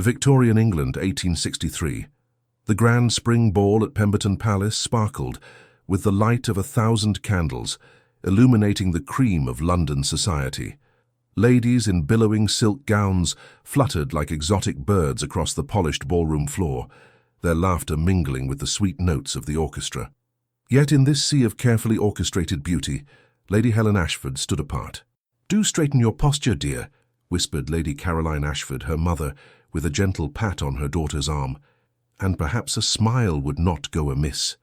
Victorian England, 1863. The grand spring ball at Pemberton Palace sparkled with the light of 1,000 candles, illuminating the cream of London society. Ladies in billowing silk gowns fluttered like exotic birds across the polished ballroom floor, their laughter mingling with the sweet notes of the orchestra. Yet in this sea of carefully orchestrated beauty, Lady Helen Ashford stood apart. "Do straighten your posture, dear," whispered Lady Caroline Ashford, her mother, with a gentle pat on her daughter's arm. And perhaps a smile would not go amiss.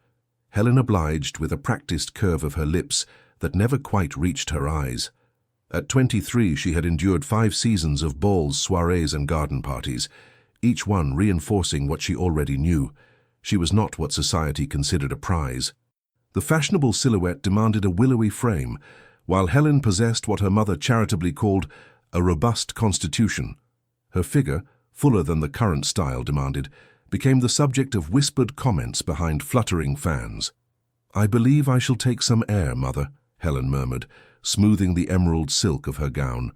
Helen obliged with a practiced curve of her lips that never quite reached her eyes. At 23, she had endured 5 seasons of balls, soirees, and garden parties, each one reinforcing what she already knew. She was not what society considered a prize. The fashionable silhouette demanded a willowy frame, while Helen possessed what her mother charitably called a robust constitution. Her figure, fuller than the current style demanded, became the subject of whispered comments behind fluttering fans. "I believe I shall take some air, mother," Helen murmured, smoothing the emerald silk of her gown.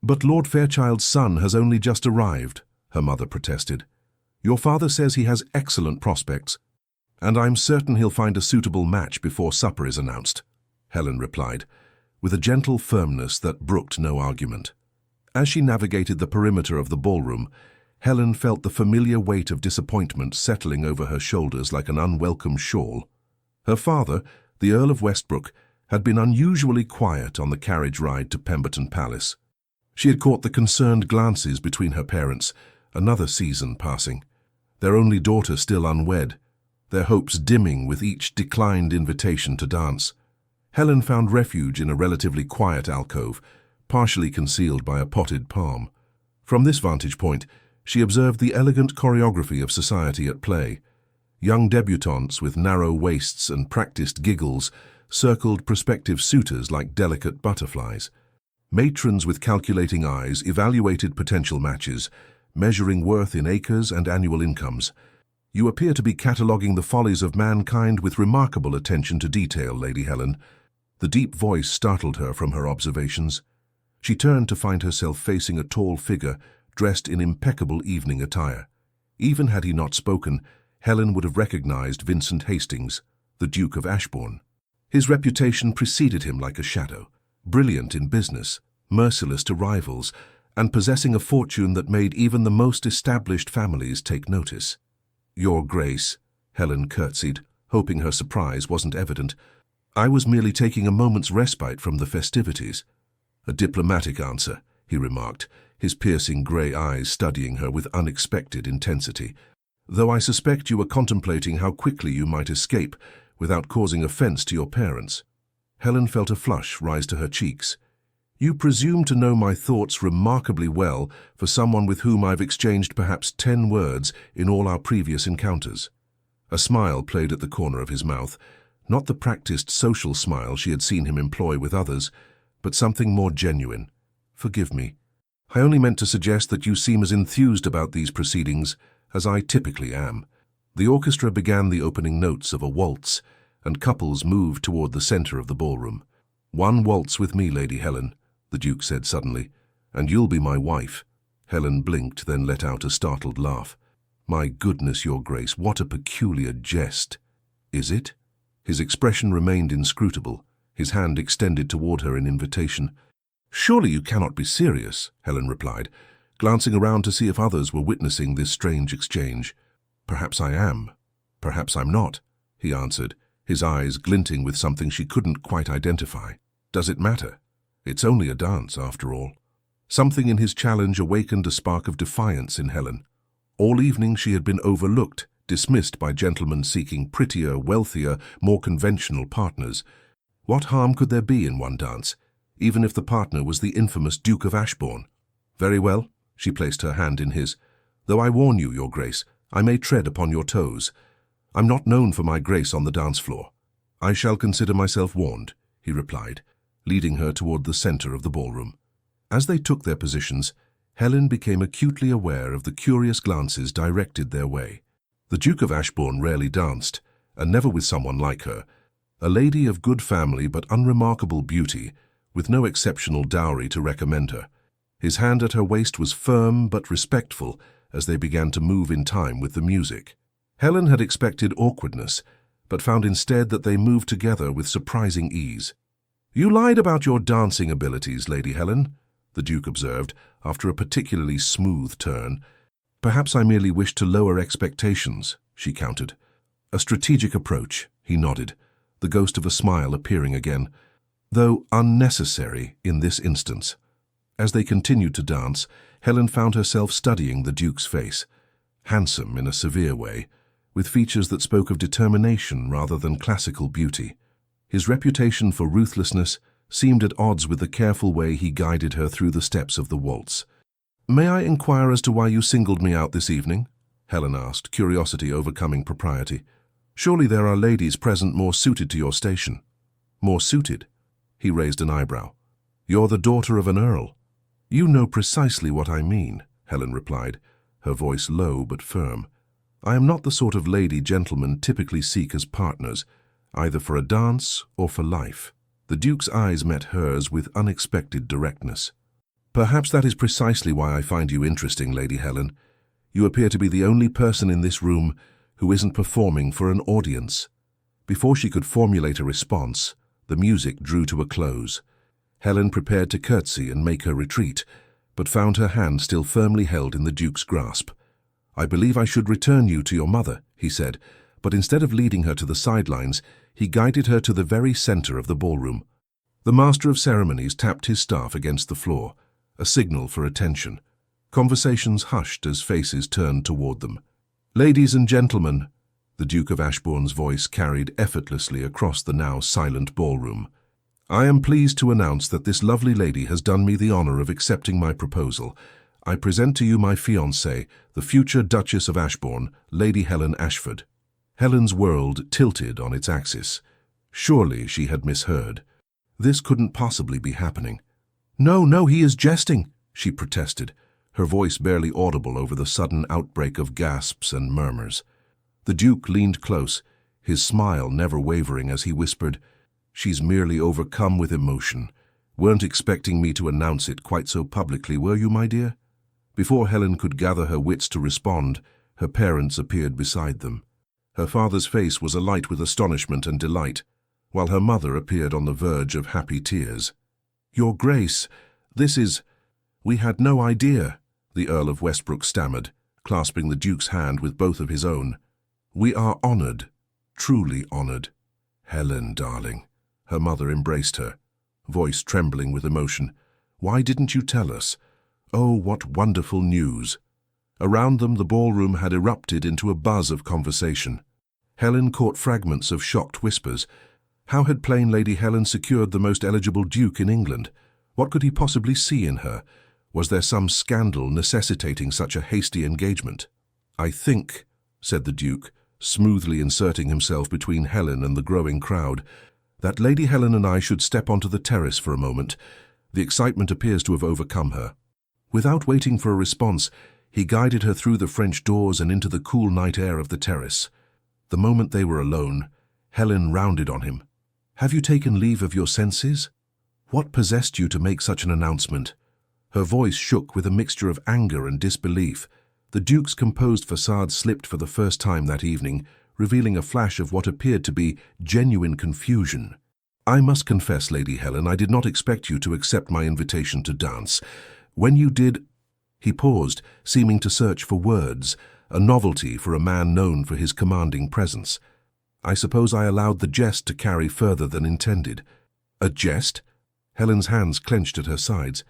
"But Lord Fairchild's son has only just arrived," her mother protested. "Your father says he has excellent prospects, and I'm certain he'll find a suitable match before supper is announced," Helen replied, with a gentle firmness that brooked no argument. As she navigated the perimeter of the ballroom, Helen felt the familiar weight of disappointment settling over her shoulders like an unwelcome shawl. Her father, the Earl of Westbrook, had been unusually quiet on the carriage ride to Pemberton Palace. She had caught the concerned glances between her parents, another season passing, their only daughter still unwed, their hopes dimming with each declined invitation to dance. Helen found refuge in a relatively quiet alcove, partially concealed by a potted palm. From this vantage point, she observed the elegant choreography of society at play. Young debutantes with narrow waists and practiced giggles circled prospective suitors like delicate butterflies. Matrons with calculating eyes evaluated potential matches, measuring worth in acres and annual incomes. "You appear to be cataloguing the follies of mankind with remarkable attention to detail, Lady Helen." The deep voice startled her from her observations. She turned to find herself facing a tall figure dressed in impeccable evening attire. Even had he not spoken, Helen would have recognized Vincent Hastings, the Duke of Ashbourne. His reputation preceded him like a shadow, brilliant in business, merciless to rivals, and possessing a fortune that made even the most established families take notice. "Your Grace," Helen curtsied, hoping her surprise wasn't evident. "I was merely taking a moment's respite from the festivities." "A diplomatic answer," he remarked, his piercing grey eyes studying her with unexpected intensity. "Though I suspect you were contemplating how quickly you might escape without causing offence to your parents." Helen felt a flush rise to her cheeks. "You presume to know my thoughts remarkably well for someone with whom I've exchanged perhaps 10 words in all our previous encounters." A smile played at the corner of his mouth, not the practiced social smile she had seen him employ with others, but something more genuine. "Forgive me. I only meant to suggest that you seem as enthused about these proceedings as I typically am." The orchestra began the opening notes of a waltz, and couples moved toward the center of the ballroom. "One waltz with me, Lady Helen," the Duke said suddenly, "and you'll be my wife." Helen blinked, then let out a startled laugh. "My goodness, Your Grace, what a peculiar jest." "Is it?" His expression remained inscrutable, his hand extended toward her in invitation. "Surely you cannot be serious," Helen replied, glancing around to see if others were witnessing this strange exchange. "Perhaps I am. Perhaps I'm not," he answered, his eyes glinting with something she couldn't quite identify. "Does it matter? It's only a dance, after all." Something in his challenge awakened a spark of defiance in Helen. All evening she had been overlooked, dismissed by gentlemen seeking prettier, wealthier, more conventional partners. What harm could there be in one dance, even if the partner was the infamous Duke of Ashbourne? "Very well," she placed her hand in his. "Though I warn you, Your Grace, I may tread upon your toes. I'm not known for my grace on the dance floor." "I shall consider myself warned," he replied, leading her toward the center of the ballroom. As they took their positions, Helen became acutely aware of the curious glances directed their way. The Duke of Ashbourne rarely danced, and never with someone like her, a lady of good family but unremarkable beauty, with no exceptional dowry to recommend her. His hand at her waist was firm but respectful, as they began to move in time with the music. Helen had expected awkwardness, but found instead that they moved together with surprising ease. "You lied about your dancing abilities, Lady Helen," the Duke observed, after a particularly smooth turn. "Perhaps I merely wished to lower expectations," she countered. "A strategic approach," he nodded, the ghost of a smile appearing again, though unnecessary in this instance. As they continued to dance, Helen found herself studying the Duke's face, handsome in a severe way, with features that spoke of determination rather than classical beauty. His reputation for ruthlessness seemed at odds with the careful way he guided her through the steps of the waltz. "May I inquire as to why you singled me out this evening?" Helen asked, curiosity overcoming propriety. "Surely there are ladies present more suited to your station." "More suited?" He raised an eyebrow. "You're the daughter of an earl." "You know precisely what I mean," Helen replied, her voice low but firm. "I am not the sort of lady gentlemen typically seek as partners, either for a dance or for life." The Duke's eyes met hers with unexpected directness. "Perhaps that is precisely why I find you interesting, Lady Helen. You appear to be the only person in this room who isn't performing for an audience." Before she could formulate a response, the music drew to a close. Helen prepared to curtsy and make her retreat, but found her hand still firmly held in the Duke's grasp. "I believe I should return you to your mother," he said, but instead of leading her to the sidelines, he guided her to the very center of the ballroom. The Master of Ceremonies tapped his staff against the floor, a signal for attention. Conversations hushed as faces turned toward them. "Ladies and gentlemen," the Duke of Ashbourne's voice carried effortlessly across the now silent ballroom, "I am pleased to announce that this lovely lady has done me the honor of accepting my proposal. I present to you my fiancée, the future Duchess of Ashbourne, Lady Helen Ashford." Helen's world tilted on its axis. Surely she had misheard. This couldn't possibly be happening. "No, no, he is jesting," she protested, her voice barely audible over the sudden outbreak of gasps and murmurs. The Duke leaned close, his smile never wavering as he whispered, "She's merely overcome with emotion. Weren't expecting me to announce it quite so publicly, were you, my dear?" Before Helen could gather her wits to respond, her parents appeared beside them. Her father's face was alight with astonishment and delight, while her mother appeared on the verge of happy tears. "Your Grace, this is—" "We had no idea," the Earl of Westbrook stammered, clasping the Duke's hand with both of his own. "We are honored, truly honored." "Helen, darling," her mother embraced her, voice trembling with emotion. "Why didn't you tell us? Oh, what wonderful news!" Around them the ballroom had erupted into a buzz of conversation. Helen caught fragments of shocked whispers. How had plain Lady Helen secured the most eligible duke in England? What could he possibly see in her? Was there some scandal necessitating such a hasty engagement? "I think," said the Duke, smoothly inserting himself between Helen and the growing crowd, "that Lady Helen and I should step onto the terrace for a moment. The excitement appears to have overcome her." Without waiting for a response, he guided her through the French doors and into the cool night air of the terrace. The moment they were alone, Helen rounded on him. "Have you taken leave of your senses? What possessed you to make such an announcement?" Her voice shook with a mixture of anger and disbelief. The Duke's composed facade slipped for the first time that evening, revealing a flash of what appeared to be genuine confusion. "I must confess, Lady Helen, I did not expect you to accept my invitation to dance. When you did—" He paused, seeming to search for words, a novelty for a man known for his commanding presence. "I suppose I allowed the jest to carry further than intended." "A jest?" Helen's hands clenched at her sides.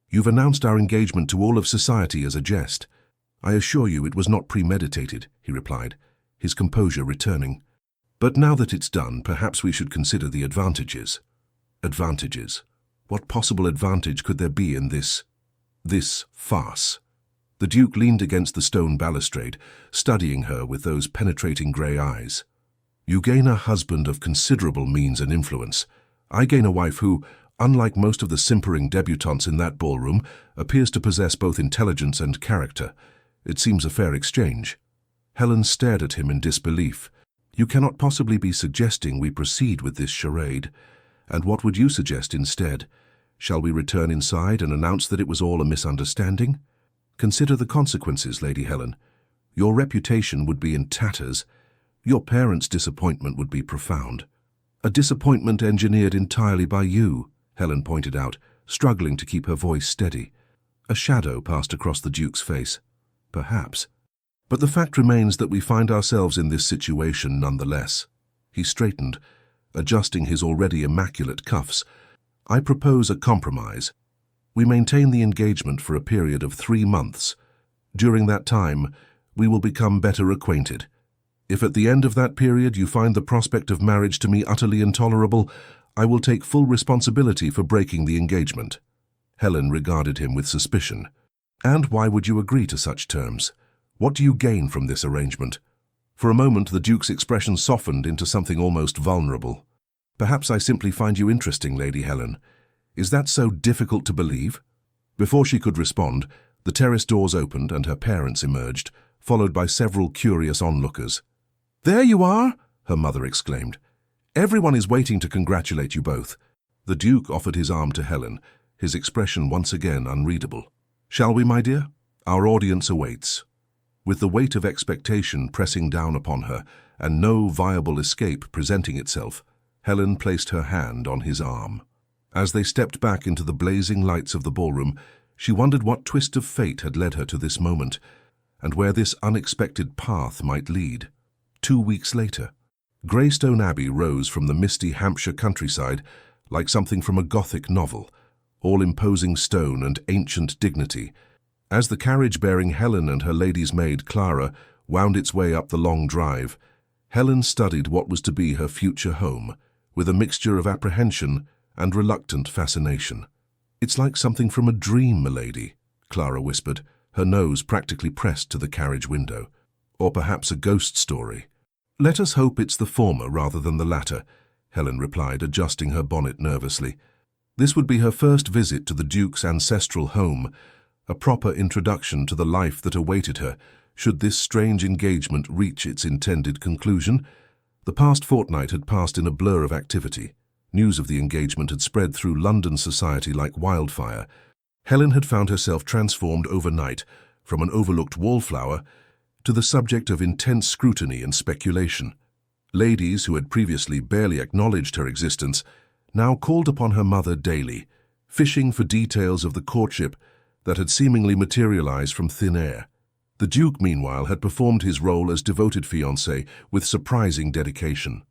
"You've announced our engagement to all of society as a jest." "I assure you it was not premeditated," he replied, his composure returning. "But now that it's done, perhaps we should consider the advantages." Advantages? What possible advantage could there be in this farce? The Duke leaned against the stone balustrade, studying her with those penetrating grey eyes. "You gain a husband of considerable means and influence. I gain a wife who, unlike most of the simpering debutantes in that ballroom, appears to possess both intelligence and character. It seems a fair exchange." Helen stared at him in disbelief. "You cannot possibly be suggesting we proceed with this charade. And what would you suggest instead? Shall we return inside and announce that it was all a misunderstanding?" Consider the consequences, Lady Helen. Your reputation would be in tatters. Your parents' disappointment would be profound. A disappointment engineered entirely by you, Helen pointed out, struggling to keep her voice steady. A shadow passed across the Duke's face. Perhaps. But the fact remains that we find ourselves in this situation nonetheless. He straightened, adjusting his already immaculate cuffs. I propose a compromise. We maintain the engagement for a period of 3 months. During that time, we will become better acquainted. If at the end of that period you find the prospect of marriage to me utterly intolerable, I will take full responsibility for breaking the engagement. Helen regarded him with suspicion. And why would you agree to such terms? What do you gain from this arrangement? For a moment, the Duke's expression softened into something almost vulnerable. Perhaps I simply find you interesting, Lady Helen. Is that so difficult to believe? Before she could respond, the terrace doors opened and her parents emerged, followed by several curious onlookers. "There you are!" her mother exclaimed. "Everyone is waiting to congratulate you both." The Duke offered his arm to Helen, his expression once again unreadable. "Shall we, my dear? Our audience awaits." With the weight of expectation pressing down upon her and no viable escape presenting itself, Helen placed her hand on his arm. As they stepped back into the blazing lights of the ballroom, she wondered what twist of fate had led her to this moment, and where this unexpected path might lead. 2 weeks later, Greystone Abbey rose from the misty Hampshire countryside like something from a Gothic novel, all imposing stone and ancient dignity. As the carriage bearing Helen and her lady's maid Clara wound its way up the long drive, Helen studied what was to be her future home, with a mixture of apprehension and reluctant fascination. "It's like something from a dream, milady," Clara whispered, her nose practically pressed to the carriage window. "Or perhaps a ghost story." "Let us hope it's the former rather than the latter," Helen replied, adjusting her bonnet nervously. This would be her first visit to the Duke's ancestral home, a proper introduction to the life that awaited her should this strange engagement reach its intended conclusion. The past fortnight had passed in a blur of activity. News of the engagement had spread through London society like wildfire. Helen had found herself transformed overnight from an overlooked wallflower to the subject of intense scrutiny and speculation. Ladies who had previously barely acknowledged her existence now called upon her mother daily, fishing for details of the courtship that had seemingly materialized from thin air. The Duke, meanwhile, had performed his role as devoted fiancé with surprising dedication.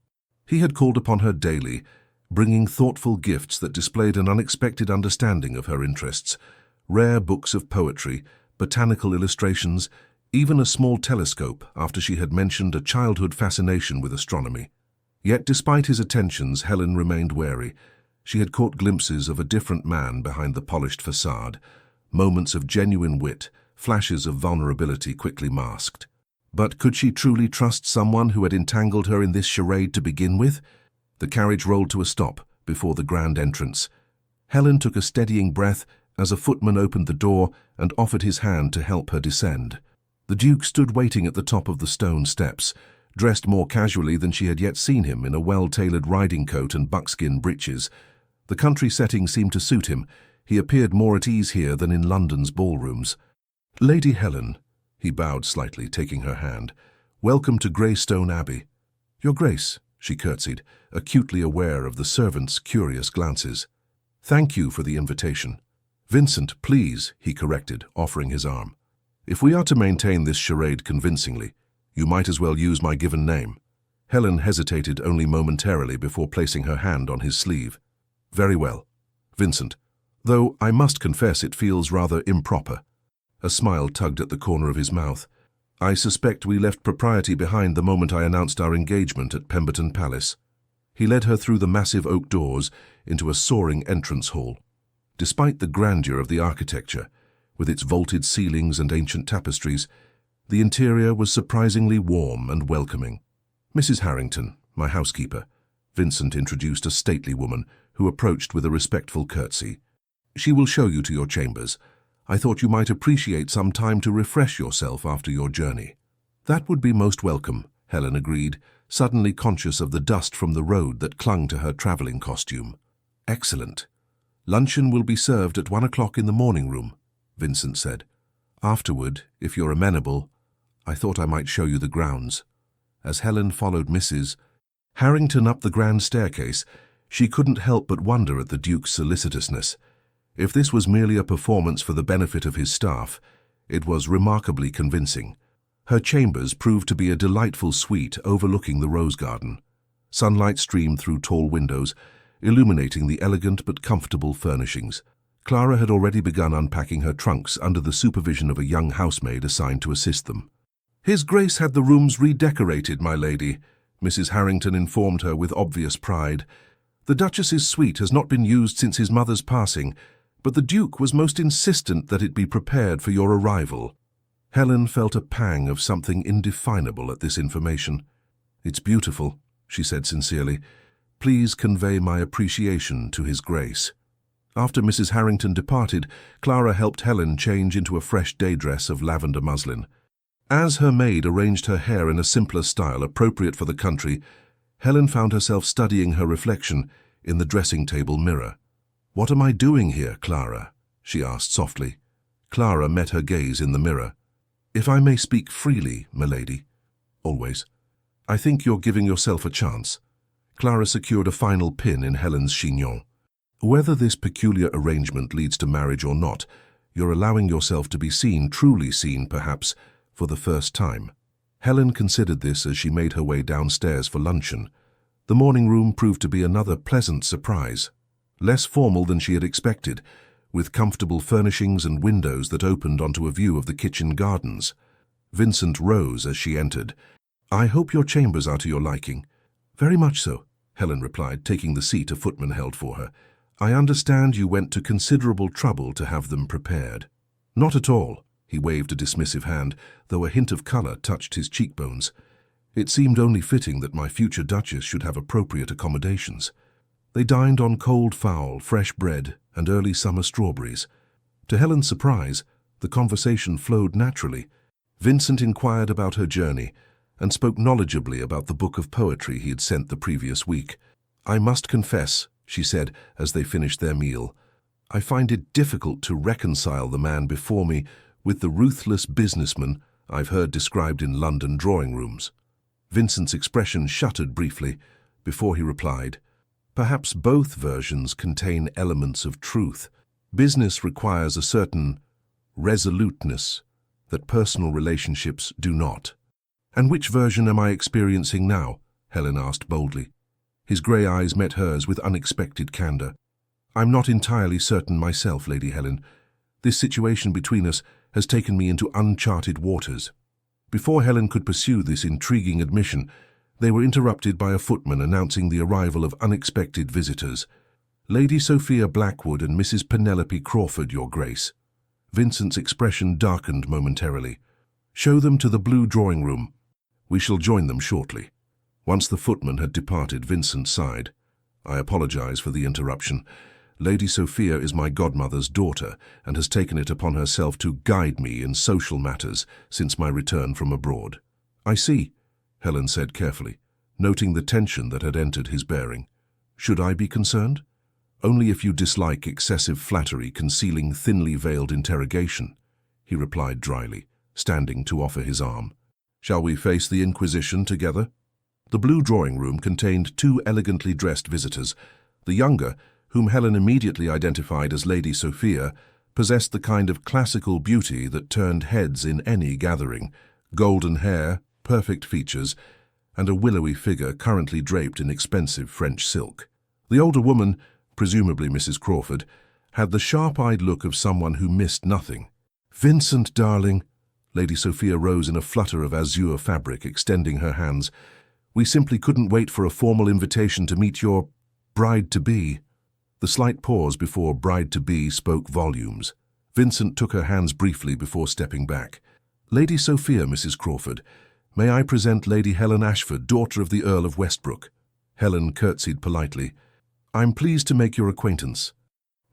He had called upon her daily, bringing thoughtful gifts that displayed an unexpected understanding of her interests, rare books of poetry, botanical illustrations, even a small telescope after she had mentioned a childhood fascination with astronomy. Yet despite his attentions, Helen remained wary. She had caught glimpses of a different man behind the polished facade, moments of genuine wit, flashes of vulnerability quickly masked. But could she truly trust someone who had entangled her in this charade to begin with? The carriage rolled to a stop before the grand entrance. Helen took a steadying breath as a footman opened the door and offered his hand to help her descend. The Duke stood waiting at the top of the stone steps, dressed more casually than she had yet seen him in a well-tailored riding coat and buckskin breeches. The country setting seemed to suit him. He appeared more at ease here than in London's ballrooms. "Lady Helen," he bowed slightly, taking her hand, "welcome to Greystone Abbey." "Your Grace," she curtsied, acutely aware of the servants' curious glances. "Thank you for the invitation." "Vincent, please," he corrected, offering his arm. "If we are to maintain this charade convincingly, you might as well use my given name." Helen hesitated only momentarily before placing her hand on his sleeve. "Very well, Vincent, though I must confess it feels rather improper." A smile tugged at the corner of his mouth. "I suspect we left propriety behind the moment I announced our engagement at Pemberton Palace." He led her through the massive oak doors into a soaring entrance hall. Despite the grandeur of the architecture, with its vaulted ceilings and ancient tapestries, the interior was surprisingly warm and welcoming. "Mrs. Harrington, my housekeeper," Vincent introduced a stately woman who approached with a respectful curtsy. "She will show you to your chambers. I thought you might appreciate some time to refresh yourself after your journey." "That would be most welcome," Helen agreed, suddenly conscious of the dust from the road that clung to her traveling costume. "Excellent. Luncheon will be served at 1 o'clock in the morning room," Vincent said. Afterward, if you're amenable, I thought I might show you the grounds. As Helen followed Mrs. Harrington up the grand staircase, she couldn't help but wonder at the Duke's solicitousness. If this was merely a performance for the benefit of his staff, it was remarkably convincing. Her chambers proved to be a delightful suite overlooking the rose garden. Sunlight streamed through tall windows, illuminating the elegant but comfortable furnishings. Clara had already begun unpacking her trunks under the supervision of a young housemaid assigned to assist them. "His Grace had the rooms redecorated, my lady," Mrs. Harrington informed her with obvious pride. "The Duchess's suite has not been used since his mother's passing, but the Duke was most insistent that it be prepared for your arrival." Helen felt a pang of something indefinable at this information. "It's beautiful," she said sincerely. "Please convey my appreciation to His Grace." After Mrs. Harrington departed, Clara helped Helen change into a fresh day dress of lavender muslin. As her maid arranged her hair in a simpler style appropriate for the country, Helen found herself studying her reflection in the dressing-table mirror. "What am I doing here, Clara?" she asked softly. Clara met her gaze in the mirror. "If I may speak freely, milady." "Always." "I think you're giving yourself a chance." Clara secured a final pin in Helen's chignon. "Whether this peculiar arrangement leads to marriage or not, you're allowing yourself to be seen, truly seen, perhaps, for the first time." Helen considered this as she made her way downstairs for luncheon. The morning room proved to be another pleasant surprise. Less formal than she had expected, with comfortable furnishings and windows that opened onto a view of the kitchen gardens. Vincent rose as she entered. "I hope your chambers are to your liking." "Very much so," Helen replied, taking the seat a footman held for her. "I understand you went to considerable trouble to have them prepared." "Not at all." He waved a dismissive hand, though a hint of colour touched his cheekbones. "It seemed only fitting that my future Duchess should have appropriate accommodations." They dined on cold fowl, fresh bread, and early summer strawberries. To Helen's surprise, the conversation flowed naturally. Vincent inquired about her journey and spoke knowledgeably about the book of poetry he had sent the previous week. "I must confess," she said as they finished their meal, "I find it difficult to reconcile the man before me with the ruthless businessman I've heard described in London drawing rooms." Vincent's expression shuttered briefly before he replied, "Perhaps both versions contain elements of truth. Business requires a certain resoluteness that personal relationships do not." "And which version am I experiencing now?" Helen asked boldly. His grey eyes met hers with unexpected candour. "I'm not entirely certain myself, Lady Helen. This situation between us has taken me into uncharted waters." Before Helen could pursue this intriguing admission, they were interrupted by a footman announcing the arrival of unexpected visitors. "Lady Sophia Blackwood and Mrs. Penelope Crawford, Your Grace." Vincent's expression darkened momentarily. "Show them to the blue drawing-room. We shall join them shortly." Once the footman had departed, Vincent sighed. "I apologize for the interruption. Lady Sophia is my godmother's daughter and has taken it upon herself to guide me in social matters since my return from abroad." "I see," Helen said carefully, noting the tension that had entered his bearing. "Should I be concerned?" "Only if you dislike excessive flattery concealing thinly veiled interrogation," he replied dryly, standing to offer his arm. "Shall we face the Inquisition together?" The blue drawing-room contained two elegantly dressed visitors. The younger, whom Helen immediately identified as Lady Sophia, possessed the kind of classical beauty that turned heads in any gathering: golden hair, perfect features, and a willowy figure currently draped in expensive French silk. The older woman, presumably Mrs. Crawford, had the sharp-eyed look of someone who missed nothing. "Vincent, darling," Lady Sophia rose in a flutter of azure fabric, extending her hands. "We simply couldn't wait for a formal invitation to meet your bride-to-be." The slight pause before bride-to-be spoke volumes. Vincent took her hands briefly before stepping back. "Lady Sophia, Mrs. Crawford, may I present Lady Helen Ashford, daughter of the Earl of Westbrook?" Helen curtsied politely. "I'm pleased to make your acquaintance."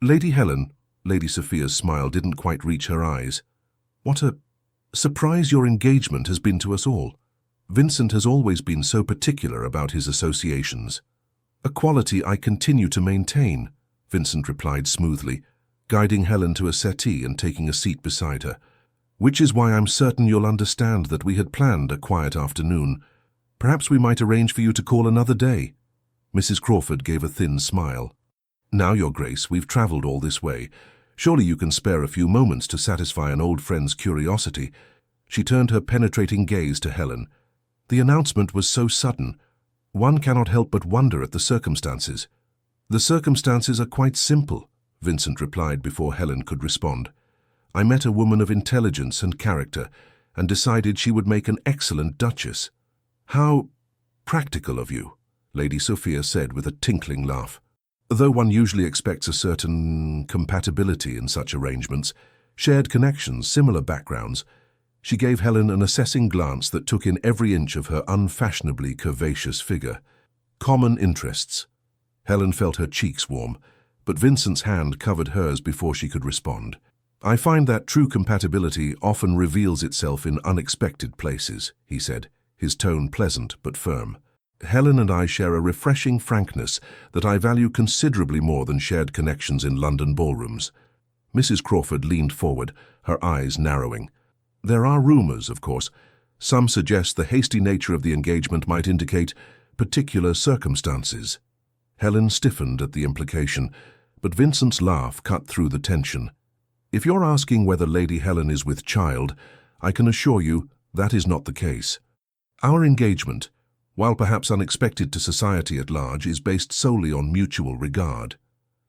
"Lady Helen," Lady Sophia's smile didn't quite reach her eyes. "What a surprise your engagement has been to us all. Vincent has always been so particular about his associations." "A quality I continue to maintain," Vincent replied smoothly, guiding Helen to a settee and taking a seat beside her. Which is why I'm certain you'll understand that we had planned a quiet afternoon. Perhaps we might arrange for you to call another day." Mrs. Crawford gave a thin smile. "Now, Your Grace, we've travelled all this way. Surely you can spare a few moments to satisfy an old friend's curiosity." She turned her penetrating gaze to Helen. "The announcement was so sudden. One cannot help but wonder at the circumstances." "The circumstances are quite simple," Vincent replied before Helen could respond. "I met a woman of intelligence and character and decided she would make an excellent duchess." "How practical of you," Lady Sophia said with a tinkling laugh. "Though one usually expects a certain compatibility in such arrangements, shared connections, similar backgrounds." She gave Helen an assessing glance that took in every inch of her unfashionably curvaceous figure. "Common interests." Helen felt her cheeks warm, but Vincent's hand covered hers before she could respond. "I find that true compatibility often reveals itself in unexpected places," he said, his tone pleasant but firm. "Helen and I share a refreshing frankness that I value considerably more than shared connections in London ballrooms." Mrs. Crawford leaned forward, her eyes narrowing. "There are rumours, of course. Some suggest the hasty nature of the engagement might indicate particular circumstances." Helen stiffened at the implication, but Vincent's laugh cut through the tension. "If you're asking whether Lady Helen is with child, I can assure you that is not the case. Our engagement, while perhaps unexpected to society at large, is based solely on mutual regard."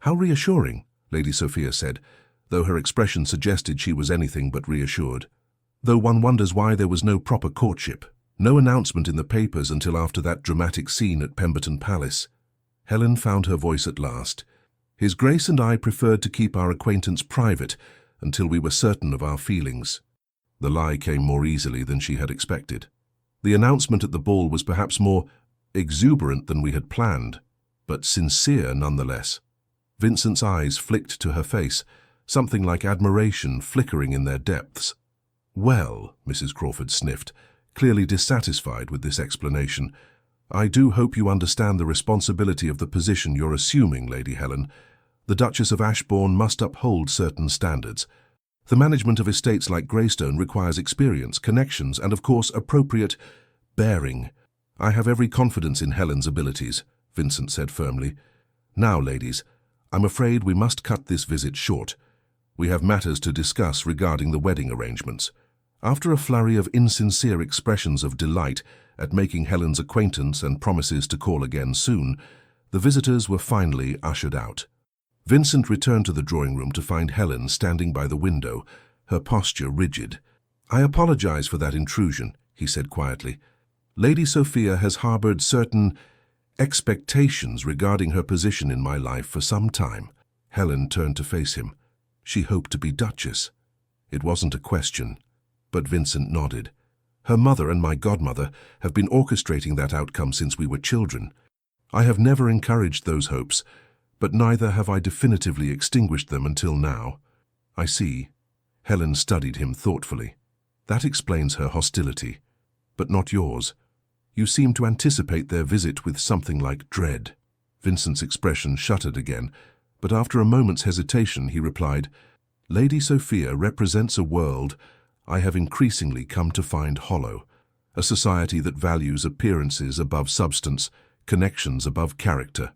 "How reassuring," Lady Sophia said, though her expression suggested she was anything but reassured. "Though one wonders why there was no proper courtship, no announcement in the papers until after that dramatic scene at Pemberton Palace." Helen found her voice at last. "His Grace and I preferred to keep our acquaintance private until we were certain of our feelings." The lie came more easily than she had expected. "The announcement at the ball was perhaps more exuberant than we had planned, but sincere nonetheless." Vincent's eyes flicked to her face, something like admiration flickering in their depths. "Well," Mrs. Crawford sniffed, clearly dissatisfied with this explanation, "I do hope you understand the responsibility of the position you're assuming, Lady Helen. The Duchess of Ashbourne must uphold certain standards. The management of estates like Greystone requires experience, connections, and, of course, appropriate bearing." "I have every confidence in Helen's abilities," Vincent said firmly. "Now, ladies, I'm afraid we must cut this visit short. We have matters to discuss regarding the wedding arrangements." After a flurry of insincere expressions of delight at making Helen's acquaintance and promises to call again soon, the visitors were finally ushered out. Vincent returned to the drawing-room to find Helen standing by the window, her posture rigid. "I apologize for that intrusion," he said quietly. "Lady Sophia has harbored certain expectations regarding her position in my life for some time." Helen turned to face him. She hoped to be Duchess. It wasn't a question, but Vincent nodded. "Her mother and my godmother have been orchestrating that outcome since we were children. I have never encouraged those hopes, but neither have I definitively extinguished them until now." "I see." Helen studied him thoughtfully. "That explains her hostility, but not yours. You seem to anticipate their visit with something like dread." Vincent's expression shuttered again, but after a moment's hesitation he replied, "Lady Sophia represents a world I have increasingly come to find hollow, a society that values appearances above substance, connections above character.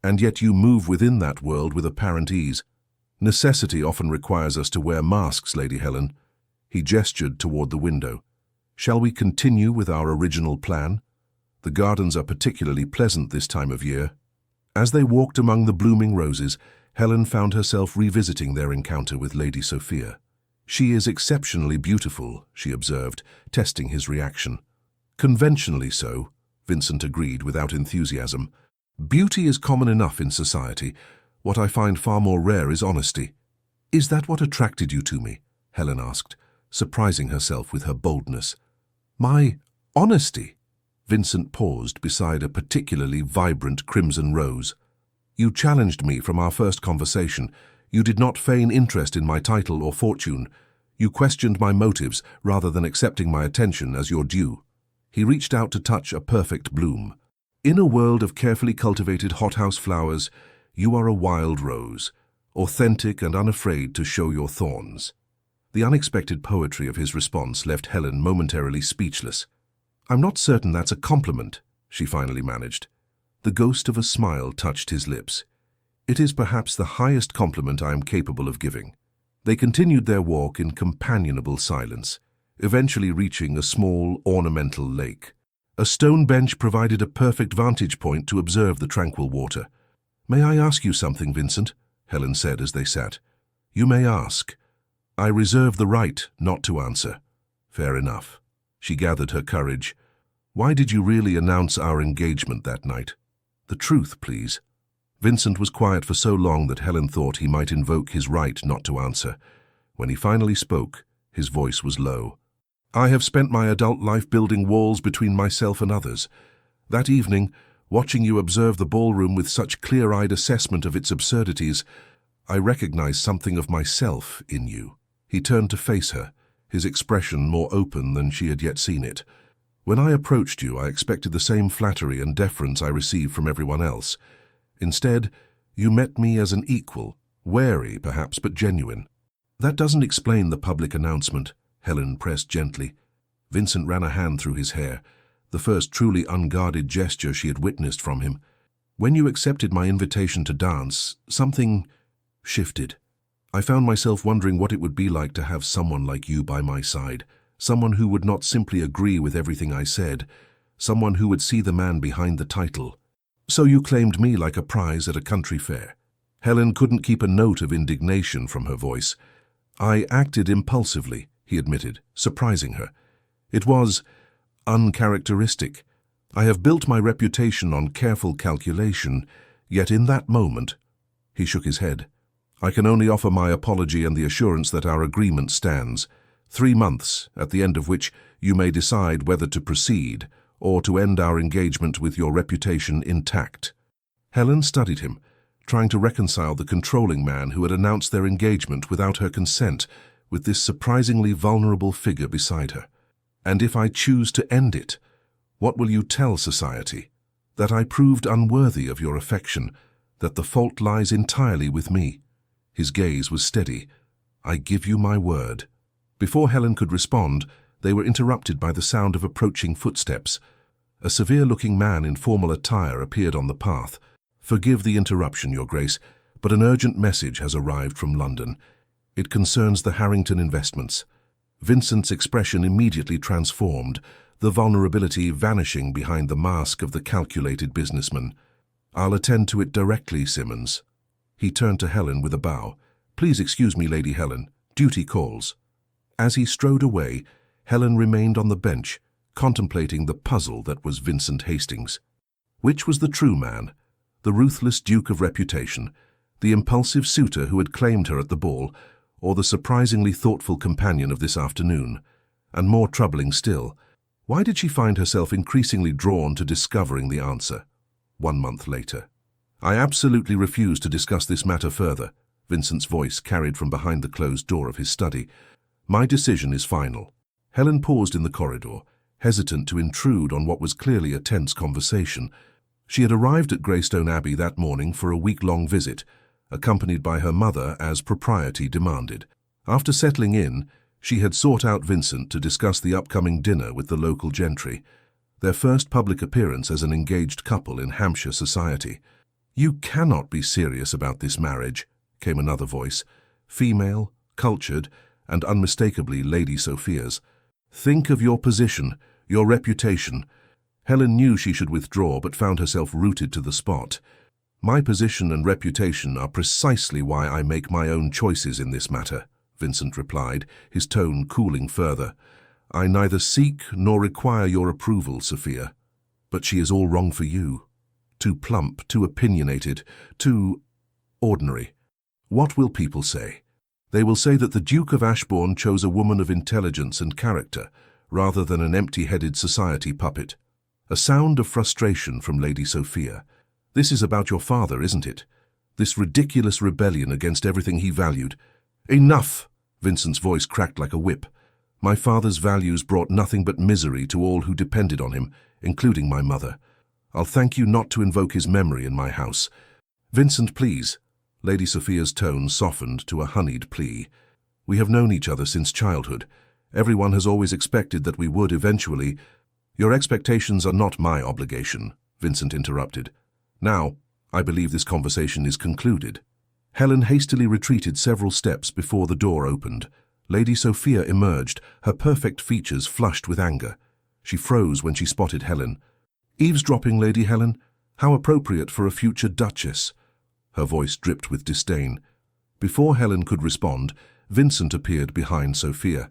And yet you move within that world with apparent ease. Necessity often requires us to wear masks, Lady Helen." He gestured toward the window. "Shall we continue with our original plan? The gardens are particularly pleasant this time of year." As they walked among the blooming roses, Helen found herself revisiting their encounter with Lady Sophia. "She is exceptionally beautiful," she observed, testing his reaction. "Conventionally so," Vincent agreed without enthusiasm. "Beauty is common enough in society. What I find far more rare is honesty." "Is that what attracted you to me?" Helen asked, surprising herself with her boldness. "My honesty?" Vincent paused beside a particularly vibrant crimson rose. "You challenged me from our first conversation. You did not feign interest in my title or fortune. You questioned my motives rather than accepting my attention as your due." He reached out to touch a perfect bloom. "In a world of carefully cultivated hothouse flowers, you are a wild rose, authentic and unafraid to show your thorns." The unexpected poetry of his response left Helen momentarily speechless. "I'm not certain that's a compliment," she finally managed. The ghost of a smile touched his lips. "It is perhaps the highest compliment I am capable of giving." They continued their walk in companionable silence, eventually reaching a small, ornamental lake. A stone bench provided a perfect vantage point to observe the tranquil water. "May I ask you something, Vincent?" Helen said as they sat. "You may ask. I reserve the right not to answer." "Fair enough." She gathered her courage. "Why did you really announce our engagement that night? The truth, please." Vincent was quiet for so long that Helen thought he might invoke his right not to answer. When he finally spoke, his voice was low. "I have spent my adult life building walls between myself and others. That evening, watching you observe the ballroom with such clear-eyed assessment of its absurdities, I recognized something of myself in you." He turned to face her, his expression more open than she had yet seen it. "When I approached you, I expected the same flattery and deference I received from everyone else. Instead, you met me as an equal, wary perhaps, but genuine." "That doesn't explain the public announcement," Helen pressed gently. Vincent ran a hand through his hair, the first truly unguarded gesture she had witnessed from him. "When you accepted my invitation to dance, something shifted. I found myself wondering what it would be like to have someone like you by my side, someone who would not simply agree with everything I said, someone who would see the man behind the title. So you claimed me like a prize at a country fair." Helen couldn't keep a note of indignation from her voice. "I acted impulsively," he admitted, surprising her. "It was uncharacteristic. I have built my reputation on careful calculation, yet in that moment—" He shook his head. "I can only offer my apology and the assurance that our agreement stands. 3 months, at the end of which you may decide whether to proceed or to end our engagement with your reputation intact." Helen studied him, trying to reconcile the controlling man who had announced their engagement without her consent with this surprisingly vulnerable figure beside her. "And if I choose to end it, what will you tell society? That I proved unworthy of your affection, that the fault lies entirely with me?" His gaze was steady. "I give you my word." Before Helen could respond, they were interrupted by the sound of approaching footsteps. A severe-looking man in formal attire appeared on the path. "Forgive the interruption, Your Grace, but an urgent message has arrived from London. It concerns the Harrington investments." Vincent's expression immediately transformed, the vulnerability vanishing behind the mask of the calculated businessman. "I'll attend to it directly, Simmons." He turned to Helen with a bow. "Please excuse me, Lady Helen. Duty calls." As he strode away, Helen remained on the bench, contemplating the puzzle that was Vincent Hastings. Which was the true man? The ruthless Duke of reputation, the impulsive suitor who had claimed her at the ball, or the surprisingly thoughtful companion of this afternoon? And more troubling still, why did she find herself increasingly drawn to discovering the answer? 1 month later. "I absolutely refuse to discuss this matter further," Vincent's voice carried from behind the closed door of his study. "My decision is final." Helen paused in the corridor, hesitant to intrude on what was clearly a tense conversation. She had arrived at Greystone Abbey that morning for a week-long visit, accompanied by her mother as propriety demanded. After settling in, she had sought out Vincent to discuss the upcoming dinner with the local gentry, their first public appearance as an engaged couple in Hampshire society. "You cannot be serious about this marriage," came another voice, female, cultured, and unmistakably Lady Sophia's. "Think of your position, your reputation." Helen knew she should withdraw, but found herself rooted to the spot. "My position and reputation are precisely why I make my own choices in this matter," Vincent replied, his tone cooling further. "I neither seek nor require your approval, Sophia. But she is all wrong for you. Too plump, too opinionated, too ordinary. What will people say? They will say that the Duke of Ashbourne chose a woman of intelligence and character, rather than an empty-headed society puppet." A sound of frustration from Lady Sophia. "This is about your father, isn't it? This ridiculous rebellion against everything he valued." "Enough!" Vincent's voice cracked like a whip. "My father's values brought nothing but misery to all who depended on him, including my mother. I'll thank you not to invoke his memory in my house." "Vincent, please." Lady Sophia's tone softened to a honeyed plea. We have known each other since childhood. Everyone has always expected that we would eventually— Your expectations are not my obligation, Vincent interrupted. Now, I believe this conversation is concluded. Helen hastily retreated several steps before the door opened. Lady Sophia emerged, her perfect features flushed with anger. She froze when she spotted Helen. "Eavesdropping, Lady Helen? How appropriate for a future duchess." Her voice dripped with disdain. Before Helen could respond, Vincent appeared behind Sophia.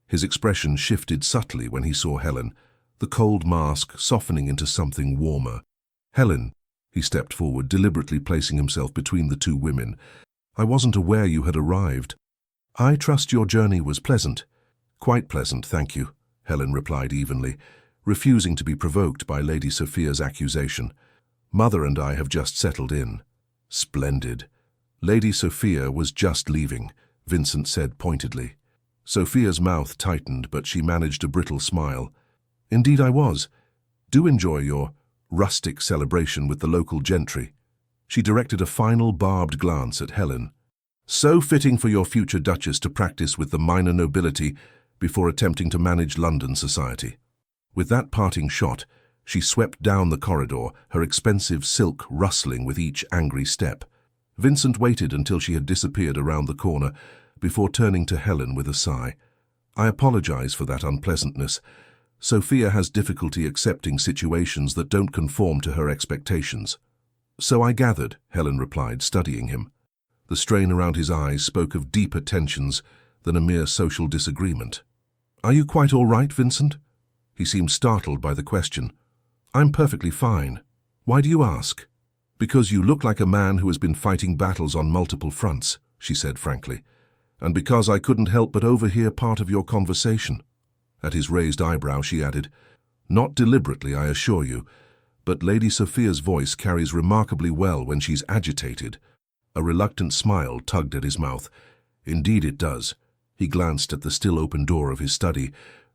His expression shifted subtly when he saw Helen, the cold mask softening into something warmer. "Helen," he stepped forward, deliberately placing himself between the two women. "I wasn't aware you had arrived." "I trust your journey was pleasant." "Quite pleasant, thank you," Helen replied evenly, refusing to be provoked by Lady Sophia's accusation. "Mother and I have just settled in." "Splendid." "Lady Sophia was just leaving," Vincent said pointedly. Sophia's mouth tightened, but she managed a brittle smile. "Indeed I was. Do enjoy your rustic celebration with the local gentry." She directed a final barbed glance at Helen. "So fitting for your future duchess to practice with the minor nobility before attempting to manage London society." With that parting shot, she swept down the corridor, her expensive silk rustling with each angry step. Vincent waited until she had disappeared around the corner before turning to Helen with a sigh. "I apologize for that unpleasantness. Sophia has difficulty accepting situations that don't conform to her expectations." "So I gathered," Helen replied, studying him. The strain around his eyes spoke of deeper tensions than a mere social disagreement. "Are you quite all right, Vincent?" He seemed startled by the question. "I'm perfectly fine. Why do you ask?" "Because you look like a man who has been fighting battles on multiple fronts," she said frankly, "and because I couldn't help but overhear part of your conversation." At his raised eyebrow she added, "Not deliberately, I assure you, but Lady Sophia's voice carries remarkably well when she's agitated." A reluctant smile tugged at his mouth. "Indeed it does." He glanced at the still open door of his study.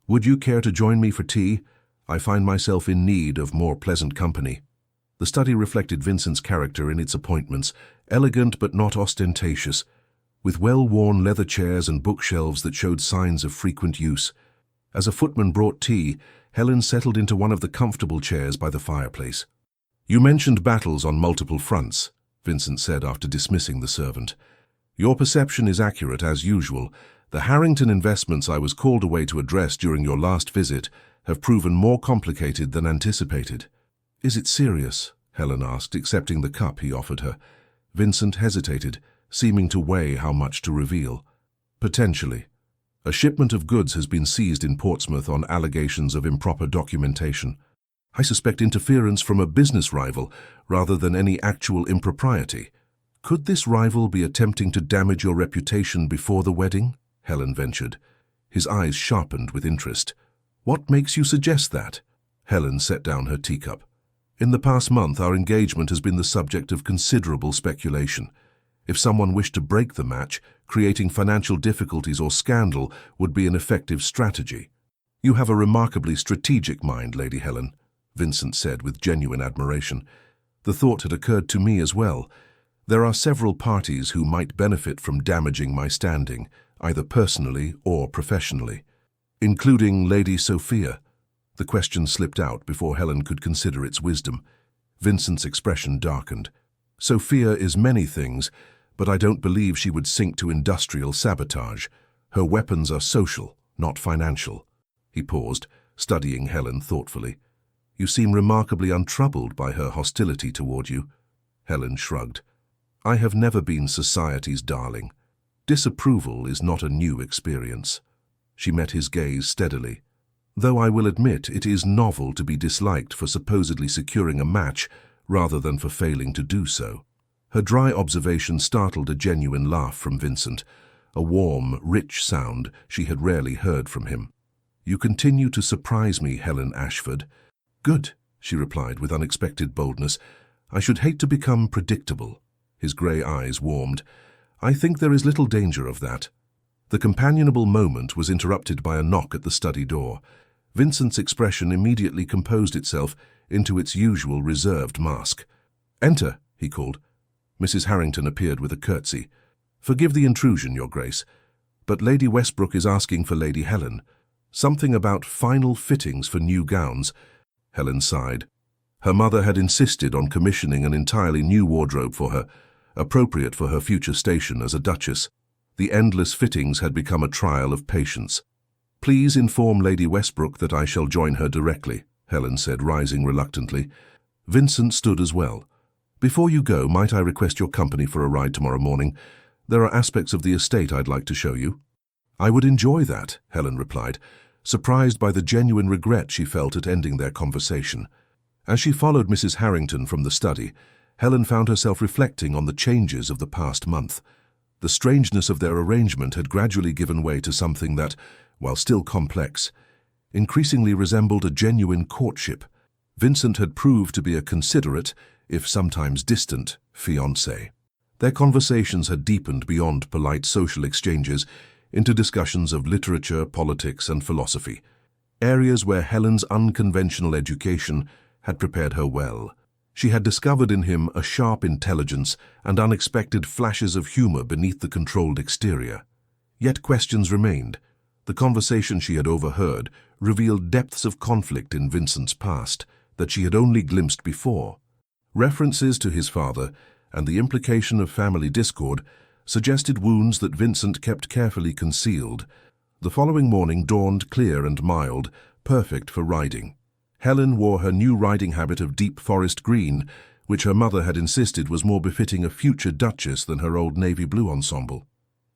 "Would you care to join me for tea? I find myself in need of more pleasant company." The study reflected Vincent's character in its appointments, elegant but not ostentatious, with well-worn leather chairs and bookshelves that showed signs of frequent use. As a footman brought tea, Helen settled into one of the comfortable chairs by the fireplace. "You mentioned battles on multiple fronts," Vincent said after dismissing the servant. "Your perception is accurate as usual. The Harrington investments I was called away to address during your last visit have proven more complicated than anticipated." "Is it serious?" Helen asked, accepting the cup he offered her. Vincent hesitated, seeming to weigh how much to reveal. "Potentially. A shipment of goods has been seized in Portsmouth on allegations of improper documentation. I suspect interference from a business rival rather than any actual impropriety." "Could this rival be attempting to damage your reputation before the wedding?" Helen ventured. His eyes sharpened with interest. "What makes you suggest that?" Helen set down her teacup. "In the past month, our engagement has been the subject of considerable speculation. If someone wished to break the match, creating financial difficulties or scandal would be an effective strategy." "You have a remarkably strategic mind, Lady Helen," Vincent said with genuine admiration. "The thought had occurred to me as well. There are several parties who might benefit from damaging my standing, either personally or professionally." "Including Lady Sophia?" The question slipped out before Helen could consider its wisdom. Vincent's expression darkened. "Sophia is many things, but I don't believe she would sink to industrial sabotage. Her weapons are social, not financial." He paused, studying Helen thoughtfully. "You seem remarkably untroubled by her hostility toward you." Helen shrugged. "I have never been society's darling. Disapproval is not a new experience." She met his gaze steadily. "Though I will admit it is novel to be disliked for supposedly securing a match rather than for failing to do so." Her dry observation startled a genuine laugh from Vincent, a warm, rich sound she had rarely heard from him. "You continue to surprise me, Helen Ashford." "Good," she replied with unexpected boldness. "I should hate to become predictable." His grey eyes warmed. "I think there is little danger of that." The companionable moment was interrupted by a knock at the study door. Vincent's expression immediately composed itself into its usual reserved mask. "Enter," he called. Mrs. Harrington appeared with a curtsy. "Forgive the intrusion, Your Grace. But Lady Westbrook is asking for Lady Helen. Something about final fittings for new gowns. Helen sighed. Her mother had insisted on commissioning an entirely new wardrobe for her, appropriate for her future station as a duchess. The endless fittings had become a trial of patience. "Please inform Lady Westbrook that I shall join her directly," Helen said, rising reluctantly. Vincent stood as well. "Before you go, might I request your company for a ride tomorrow morning? There are aspects of the estate I'd like to show you." "I would enjoy that," Helen replied, surprised by the genuine regret she felt at ending their conversation. As she followed Mrs. Harrington from the study, Helen found herself reflecting on the changes of the past month. The strangeness of their arrangement had gradually given way to something that, while still complex, increasingly resembled a genuine courtship. Vincent had proved to be a considerate, if sometimes distant, fiancé. Their conversations had deepened beyond polite social exchanges into discussions of literature, politics, and philosophy, areas where Helen's unconventional education had prepared her well. She had discovered in him a sharp intelligence and unexpected flashes of humor beneath the controlled exterior. Yet questions remained. The conversation she had overheard revealed depths of conflict in Vincent's past that she had only glimpsed before. References to his father and the implication of family discord suggested wounds that Vincent kept carefully concealed. The following morning dawned clear and mild, perfect for riding. Helen wore her new riding habit of deep forest green, which her mother had insisted was more befitting a future duchess than her old navy blue ensemble.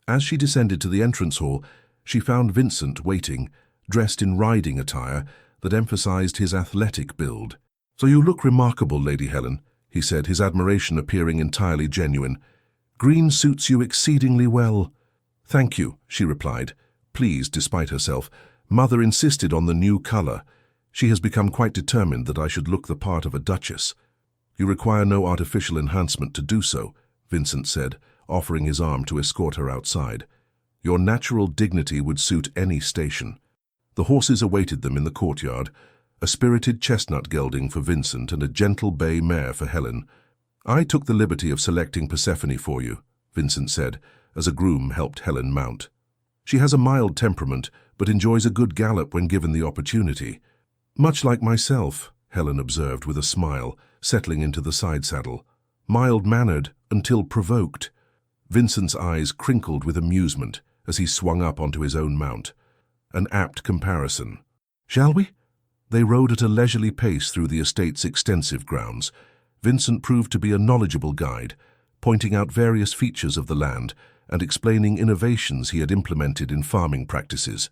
As she descended to the entrance hall, she found Vincent waiting, dressed in riding attire that emphasized his athletic build. "So you look remarkable, Lady Helen," he said, his admiration appearing entirely genuine. "Green suits you exceedingly well." "Thank you," she replied, pleased despite herself. "Mother insisted on the new color. She has become quite determined that I should look the part of a duchess." "You require no artificial enhancement to do so," Vincent said, offering his arm to escort her outside. "Your natural dignity would suit any station." The horses awaited them in the courtyard, a spirited chestnut gelding for Vincent and a gentle bay mare for Helen. "I took the liberty of selecting Persephone for you," Vincent said, as a groom helped Helen mount. "She has a mild temperament, but enjoys a good gallop when given the opportunity." "Much like myself," Helen observed with a smile, settling into the side saddle. "Mild-mannered until provoked." Vincent's eyes crinkled with amusement as he swung up onto his own mount. An apt comparison. "Shall we?" They rode at a leisurely pace through the estate's extensive grounds. Vincent proved to be a knowledgeable guide, pointing out various features of the land and explaining innovations he had implemented in farming practices.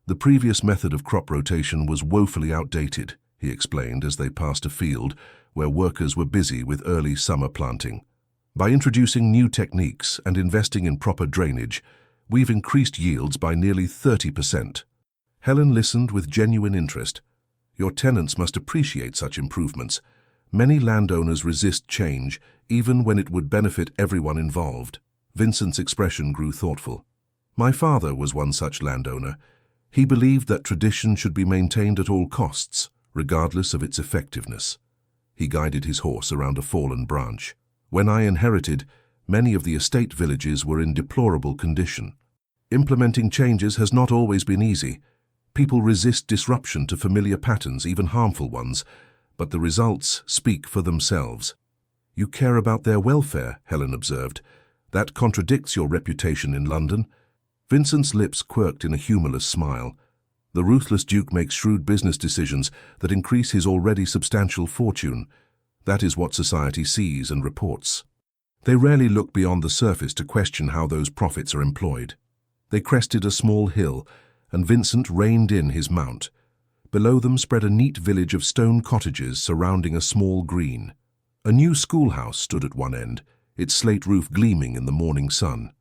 "The previous method of crop rotation was woefully outdated," he explained as they passed a field where workers were busy with early summer planting. "By introducing new techniques and investing in proper drainage, we've increased yields by nearly 30%. Helen listened with genuine interest. "Your tenants must appreciate such improvements. Many landowners resist change, even when it would benefit everyone involved." Vincent's expression grew thoughtful. "My father was one such landowner. He believed that tradition should be maintained at all costs, regardless of its effectiveness." He guided his horse around a fallen branch. "When I inherited, many of the estate villages were in deplorable condition. Implementing changes has not always been easy. People resist disruption to familiar patterns, even harmful ones, but the results speak for themselves." "You care about their welfare," Helen observed. "That contradicts your reputation in London." Vincent's lips quirked in a humorless smile. "The ruthless Duke makes shrewd business decisions that increase his already substantial fortune. That is what society sees and reports. They rarely look beyond the surface to question how those profits are employed." They crested a small hill, and Vincent reined in his mount. Below them spread a neat village of stone cottages surrounding a small green. A new schoolhouse stood at one end, its slate roof gleaming in the morning sun.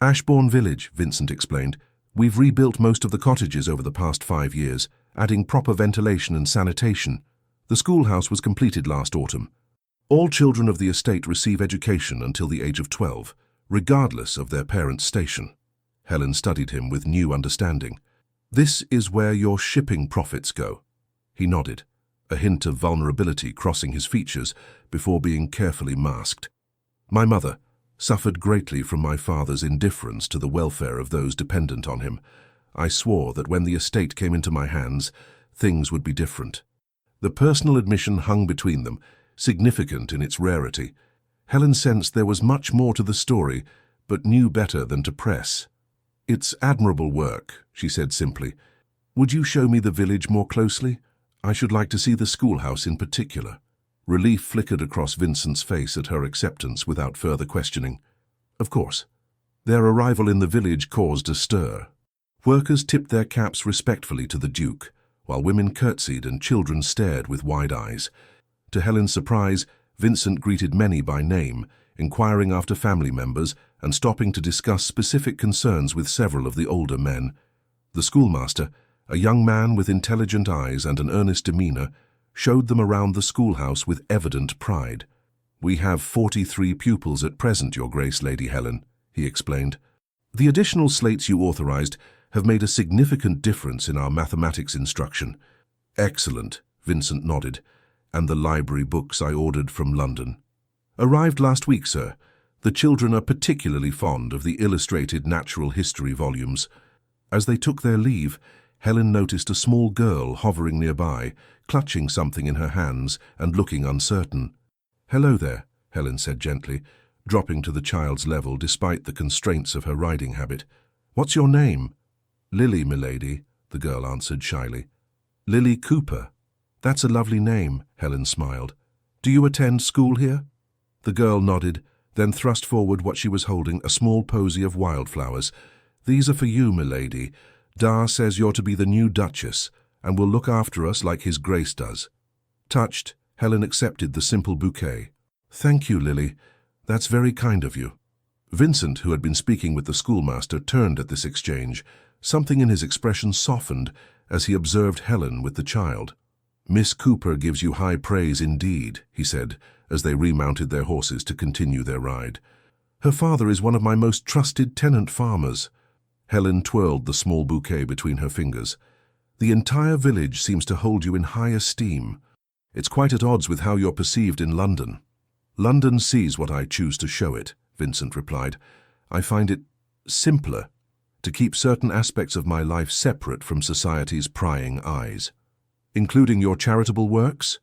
"Ashbourne Village," Vincent explained. "We've rebuilt most of the cottages over the past 5 years, adding proper ventilation and sanitation. The schoolhouse was completed last autumn. All children of the estate receive education until the age of 12, regardless of their parents' station." Helen studied him with new understanding. "This is where your shipping profits go." He nodded, a hint of vulnerability crossing his features before being carefully masked. "My mother," suffered greatly from my father's indifference to the welfare of those dependent on him. I swore that when the estate came into my hands, things would be different. The personal admission hung between them, significant in its rarity. Helen sensed there was much more to the story, but knew better than to press. "It's admirable work," she said simply. "Would you show me the village more closely? I should like to see the schoolhouse in particular." Relief flickered across Vincent's face at her acceptance without further questioning. Of course. Their arrival in the village caused a stir. Workers tipped their caps respectfully to the Duke, while women curtsied and children stared with wide eyes. To Helen's surprise, Vincent greeted many by name, inquiring after family members and stopping to discuss specific concerns with several of the older men. The schoolmaster, a young man with intelligent eyes and an earnest demeanor, showed them around the schoolhouse with evident pride. "We have 43 pupils at present, Your Grace, Lady Helen," he explained. "The additional slates you authorized have made a significant difference in our mathematics instruction." "Excellent," Vincent nodded. "And the library books I ordered from London?" "Arrived last week, sir. The children are particularly fond of the illustrated natural history volumes." As they took their leave, Helen noticed a small girl hovering nearby, clutching something in her hands and looking uncertain. "Hello there," Helen said gently, dropping to the child's level despite the constraints of her riding habit. "What's your name?" "Lily, milady," the girl answered shyly. "Lily Cooper. That's a lovely name," Helen smiled. "Do you attend school here?" The girl nodded, then thrust forward what she was holding, a small posy of wildflowers. "These are for you, milady. Dar says you're to be the new Duchess, and will look after us like His Grace does." Touched, Helen accepted the simple bouquet. "Thank you, Lily. That's very kind of you." Vincent, who had been speaking with the schoolmaster, turned at this exchange. Something in his expression softened as he observed Helen with the child. "Miss Cooper gives you high praise indeed," he said, as they remounted their horses to continue their ride. "Her father is one of my most trusted tenant farmers." Helen twirled the small bouquet between her fingers. "The entire village seems to hold you in high esteem. It's quite at odds with how you're perceived in London." "London sees what I choose to show it," Vincent replied. "I find it simpler to keep certain aspects of my life separate from society's prying eyes." "Including your charitable works?"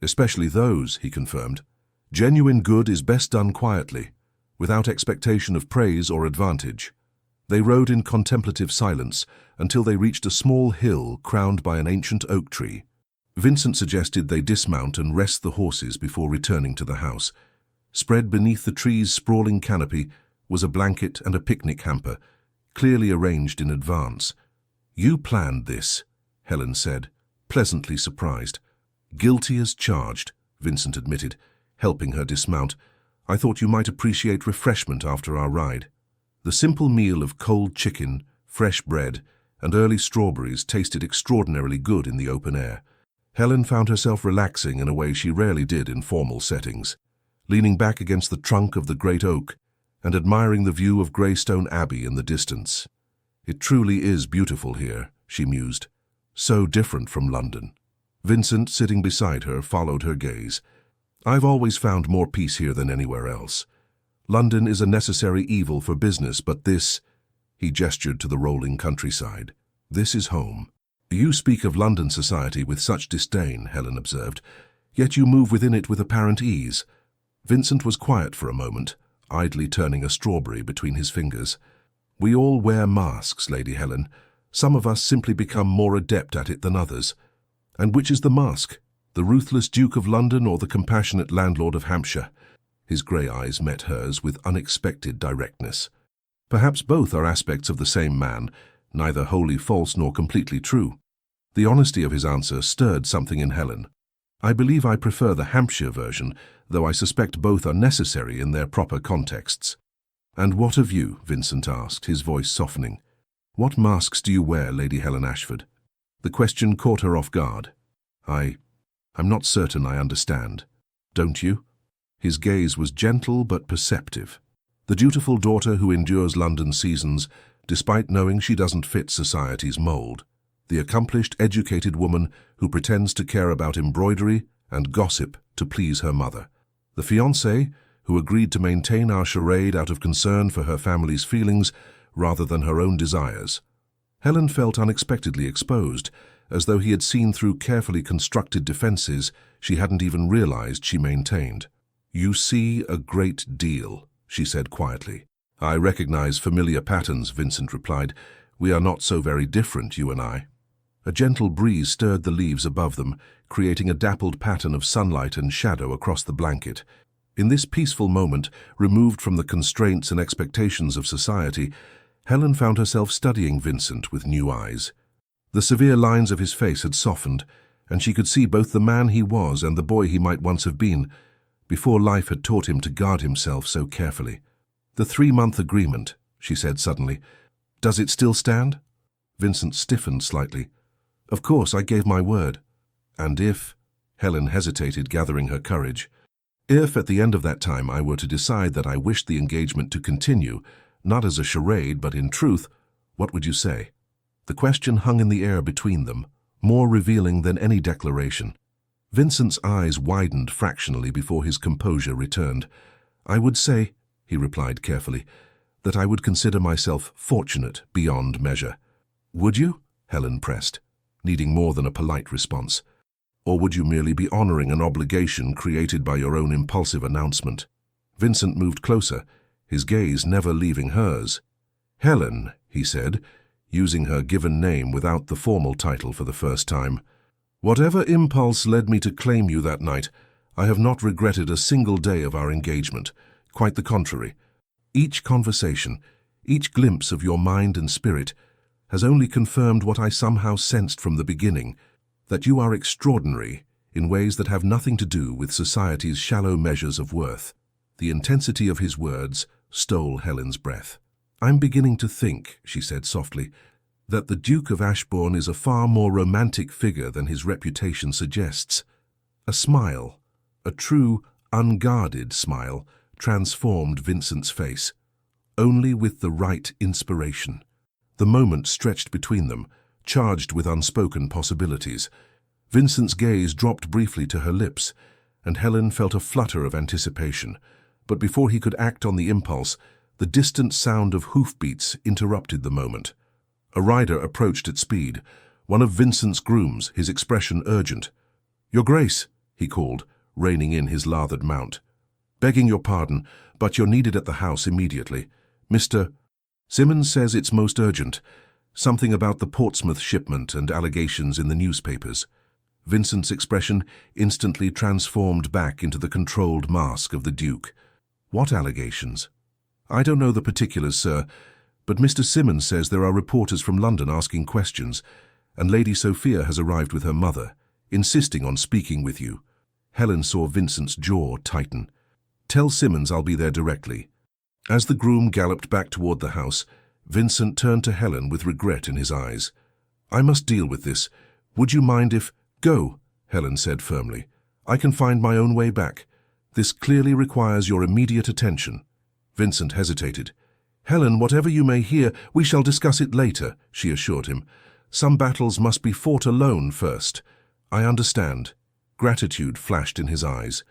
"Especially those," he confirmed. "Genuine good is best done quietly, without expectation of praise or advantage." They rode in contemplative silence until they reached a small hill crowned by an ancient oak tree. Vincent suggested they dismount and rest the horses before returning to the house. Spread beneath the tree's sprawling canopy was a blanket and a picnic hamper, clearly arranged in advance. "You planned this," Helen said, pleasantly surprised. "Guilty as charged," Vincent admitted, helping her dismount. "I thought you might appreciate refreshment after our ride." The simple meal of cold chicken, fresh bread, and early strawberries tasted extraordinarily good in the open air. Helen found herself relaxing in a way she rarely did in formal settings, leaning back against the trunk of the great oak and admiring the view of Greystone Abbey in the distance. "It truly is beautiful here," she mused. "So different from London." Vincent, sitting beside her, followed her gaze. "I've always found more peace here than anywhere else. London is a necessary evil for business, but this," he gestured to the rolling countryside, "this is home." "You speak of London society with such disdain," Helen observed, "yet you move within it with apparent ease." Vincent was quiet for a moment, idly turning a strawberry between his fingers. "We all wear masks, Lady Helen. Some of us simply become more adept at it than others. And which is the mask? The ruthless Duke of London or the compassionate landlord of Hampshire?" His grey eyes met hers with unexpected directness. "Perhaps both are aspects of the same man, neither wholly false nor completely true." The honesty of his answer stirred something in Helen. "I believe I prefer the Hampshire version, though I suspect both are necessary in their proper contexts." "And what of you?" Vincent asked, his voice softening. "What masks do you wear, Lady Helen Ashford?" The question caught her off guard. I'm not certain I understand. Don't you?" His gaze was gentle but perceptive. The dutiful daughter who endures London seasons, despite knowing she doesn't fit society's mold. The accomplished, educated woman who pretends to care about embroidery and gossip to please her mother. The fiancé who agreed to maintain our charade out of concern for her family's feelings rather than her own desires. Helen felt unexpectedly exposed, as though he had seen through carefully constructed defenses she hadn't even realized she maintained. "You see a great deal," she said quietly. "I recognize familiar patterns," Vincent replied. "We are not so very different, you and I." A gentle breeze stirred the leaves above them, creating a dappled pattern of sunlight and shadow across the blanket. In this peaceful moment, removed from the constraints and expectations of society, Helen found herself studying Vincent with new eyes. The severe lines of his face had softened, and she could see both the man he was and the boy he might once have been, before life had taught him to guard himself so carefully. "The 3-month agreement," she said suddenly. "Does it still stand?" Vincent stiffened slightly. "Of course, I gave my word." "And if—" Helen hesitated, gathering her courage. "If at the end of that time I were to decide that I wished the engagement to continue, not as a charade but in truth, what would you say?" The question hung in the air between them, more revealing than any declaration. Vincent's eyes widened fractionally before his composure returned. "I would say," he replied carefully, "that I would consider myself fortunate beyond measure." "Would you?" Helen pressed, needing more than a polite response. "Or would you merely be honoring an obligation created by your own impulsive announcement?" Vincent moved closer, his gaze never leaving hers. "Helen," he said, using her given name without the formal title for the first time, "whatever impulse led me to claim you that night, I have not regretted a single day of our engagement. Quite the contrary. Each conversation, each glimpse of your mind and spirit, has only confirmed what I somehow sensed from the beginning, that you are extraordinary in ways that have nothing to do with society's shallow measures of worth." The intensity of his words stole Helen's breath. "I'm beginning to think," she said softly, "that the Duke of Ashbourne is a far more romantic figure than his reputation suggests." A smile, a true, unguarded smile, transformed Vincent's face, only with the right inspiration. The moment stretched between them, charged with unspoken possibilities. Vincent's gaze dropped briefly to her lips, and Helen felt a flutter of anticipation. But before he could act on the impulse, the distant sound of hoofbeats interrupted the moment. A rider approached at speed, one of Vincent's grooms, his expression urgent. "Your Grace," he called, reining in his lathered mount. "Begging your pardon, but you're needed at the house immediately. Mr. Simmons says it's most urgent. Something about the Portsmouth shipment and allegations in the newspapers." Vincent's expression instantly transformed back into the controlled mask of the Duke. "What allegations?" "I don't know the particulars, sir, but Mr. Simmons says there are reporters from London asking questions, and Lady Sophia has arrived with her mother, insisting on speaking with you." Helen saw Vincent's jaw tighten. "Tell Simmons I'll be there directly." As the groom galloped back toward the house, Vincent turned to Helen with regret in his eyes. "I must deal with this. Would you mind if—" "Go," Helen said firmly. "I can find my own way back. This clearly requires your immediate attention." Vincent hesitated. "Helen, whatever you may hear, we shall discuss it later," she assured him. "Some battles must be fought alone first." "I understand." Gratitude flashed in his eyes.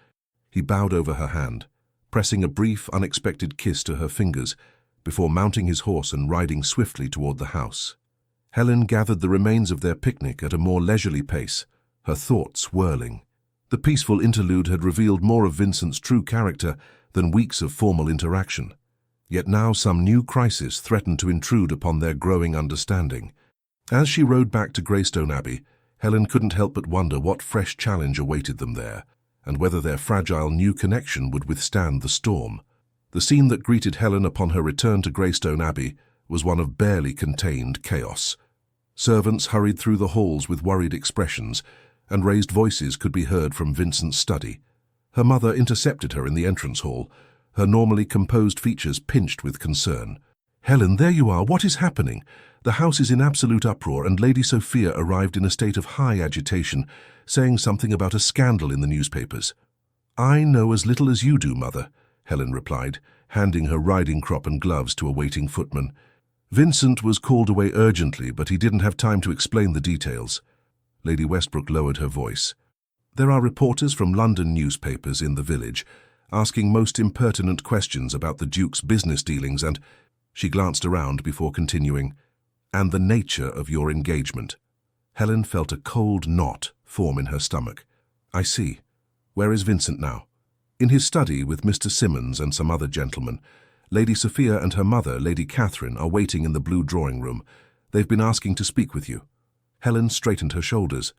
He bowed over her hand, pressing a brief, unexpected kiss to her fingers, before mounting his horse and riding swiftly toward the house. Helen gathered the remains of their picnic at a more leisurely pace, her thoughts whirling. The peaceful interlude had revealed more of Vincent's true character than weeks of formal interaction. Yet now some new crisis threatened to intrude upon their growing understanding. As she rode back to Greystone Abbey, Helen couldn't help but wonder what fresh challenge awaited them there, and whether their fragile new connection would withstand the storm. The scene that greeted Helen upon her return to Greystone Abbey was one of barely contained chaos. Servants hurried through the halls with worried expressions, and raised voices could be heard from Vincent's study. Her mother intercepted her in the entrance hall, her normally composed features pinched with concern. "Helen, there you are. What is happening? The house is in absolute uproar, and Lady Sophia arrived in a state of high agitation, saying something about a scandal in the newspapers." "I know as little as you do, Mother," Helen replied, handing her riding crop and gloves to a waiting footman. "Vincent was called away urgently, but he didn't have time to explain the details." Lady Westbrook lowered her voice. "There are reporters from London newspapers in the village. asking most impertinent questions about the Duke's business dealings and, she glanced around before continuing, and the nature of your engagement. Helen felt a cold knot form in her stomach. I see. Where is Vincent now? In his study with Mr. Simmons and some other gentlemen. Lady Sophia and her mother, Lady Catherine, are waiting in the blue drawing-room. They've been asking to speak with you. Helen straightened her shoulders.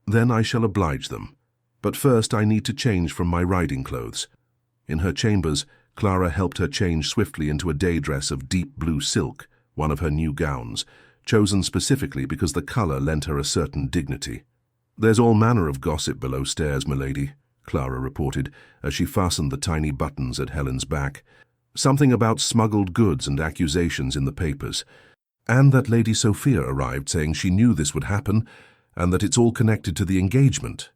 Then I shall oblige them. But first I need to change from my riding clothes. In her chambers, Clara helped her change swiftly into a day dress of deep blue silk, one of her new gowns, chosen specifically because the colour lent her a certain dignity. There's all manner of gossip below stairs, milady, Clara reported, as she fastened the tiny buttons at Helen's back. Something about smuggled goods and accusations in the papers, and that Lady Sophia arrived saying she knew this would happen, and that it's all connected to the engagement.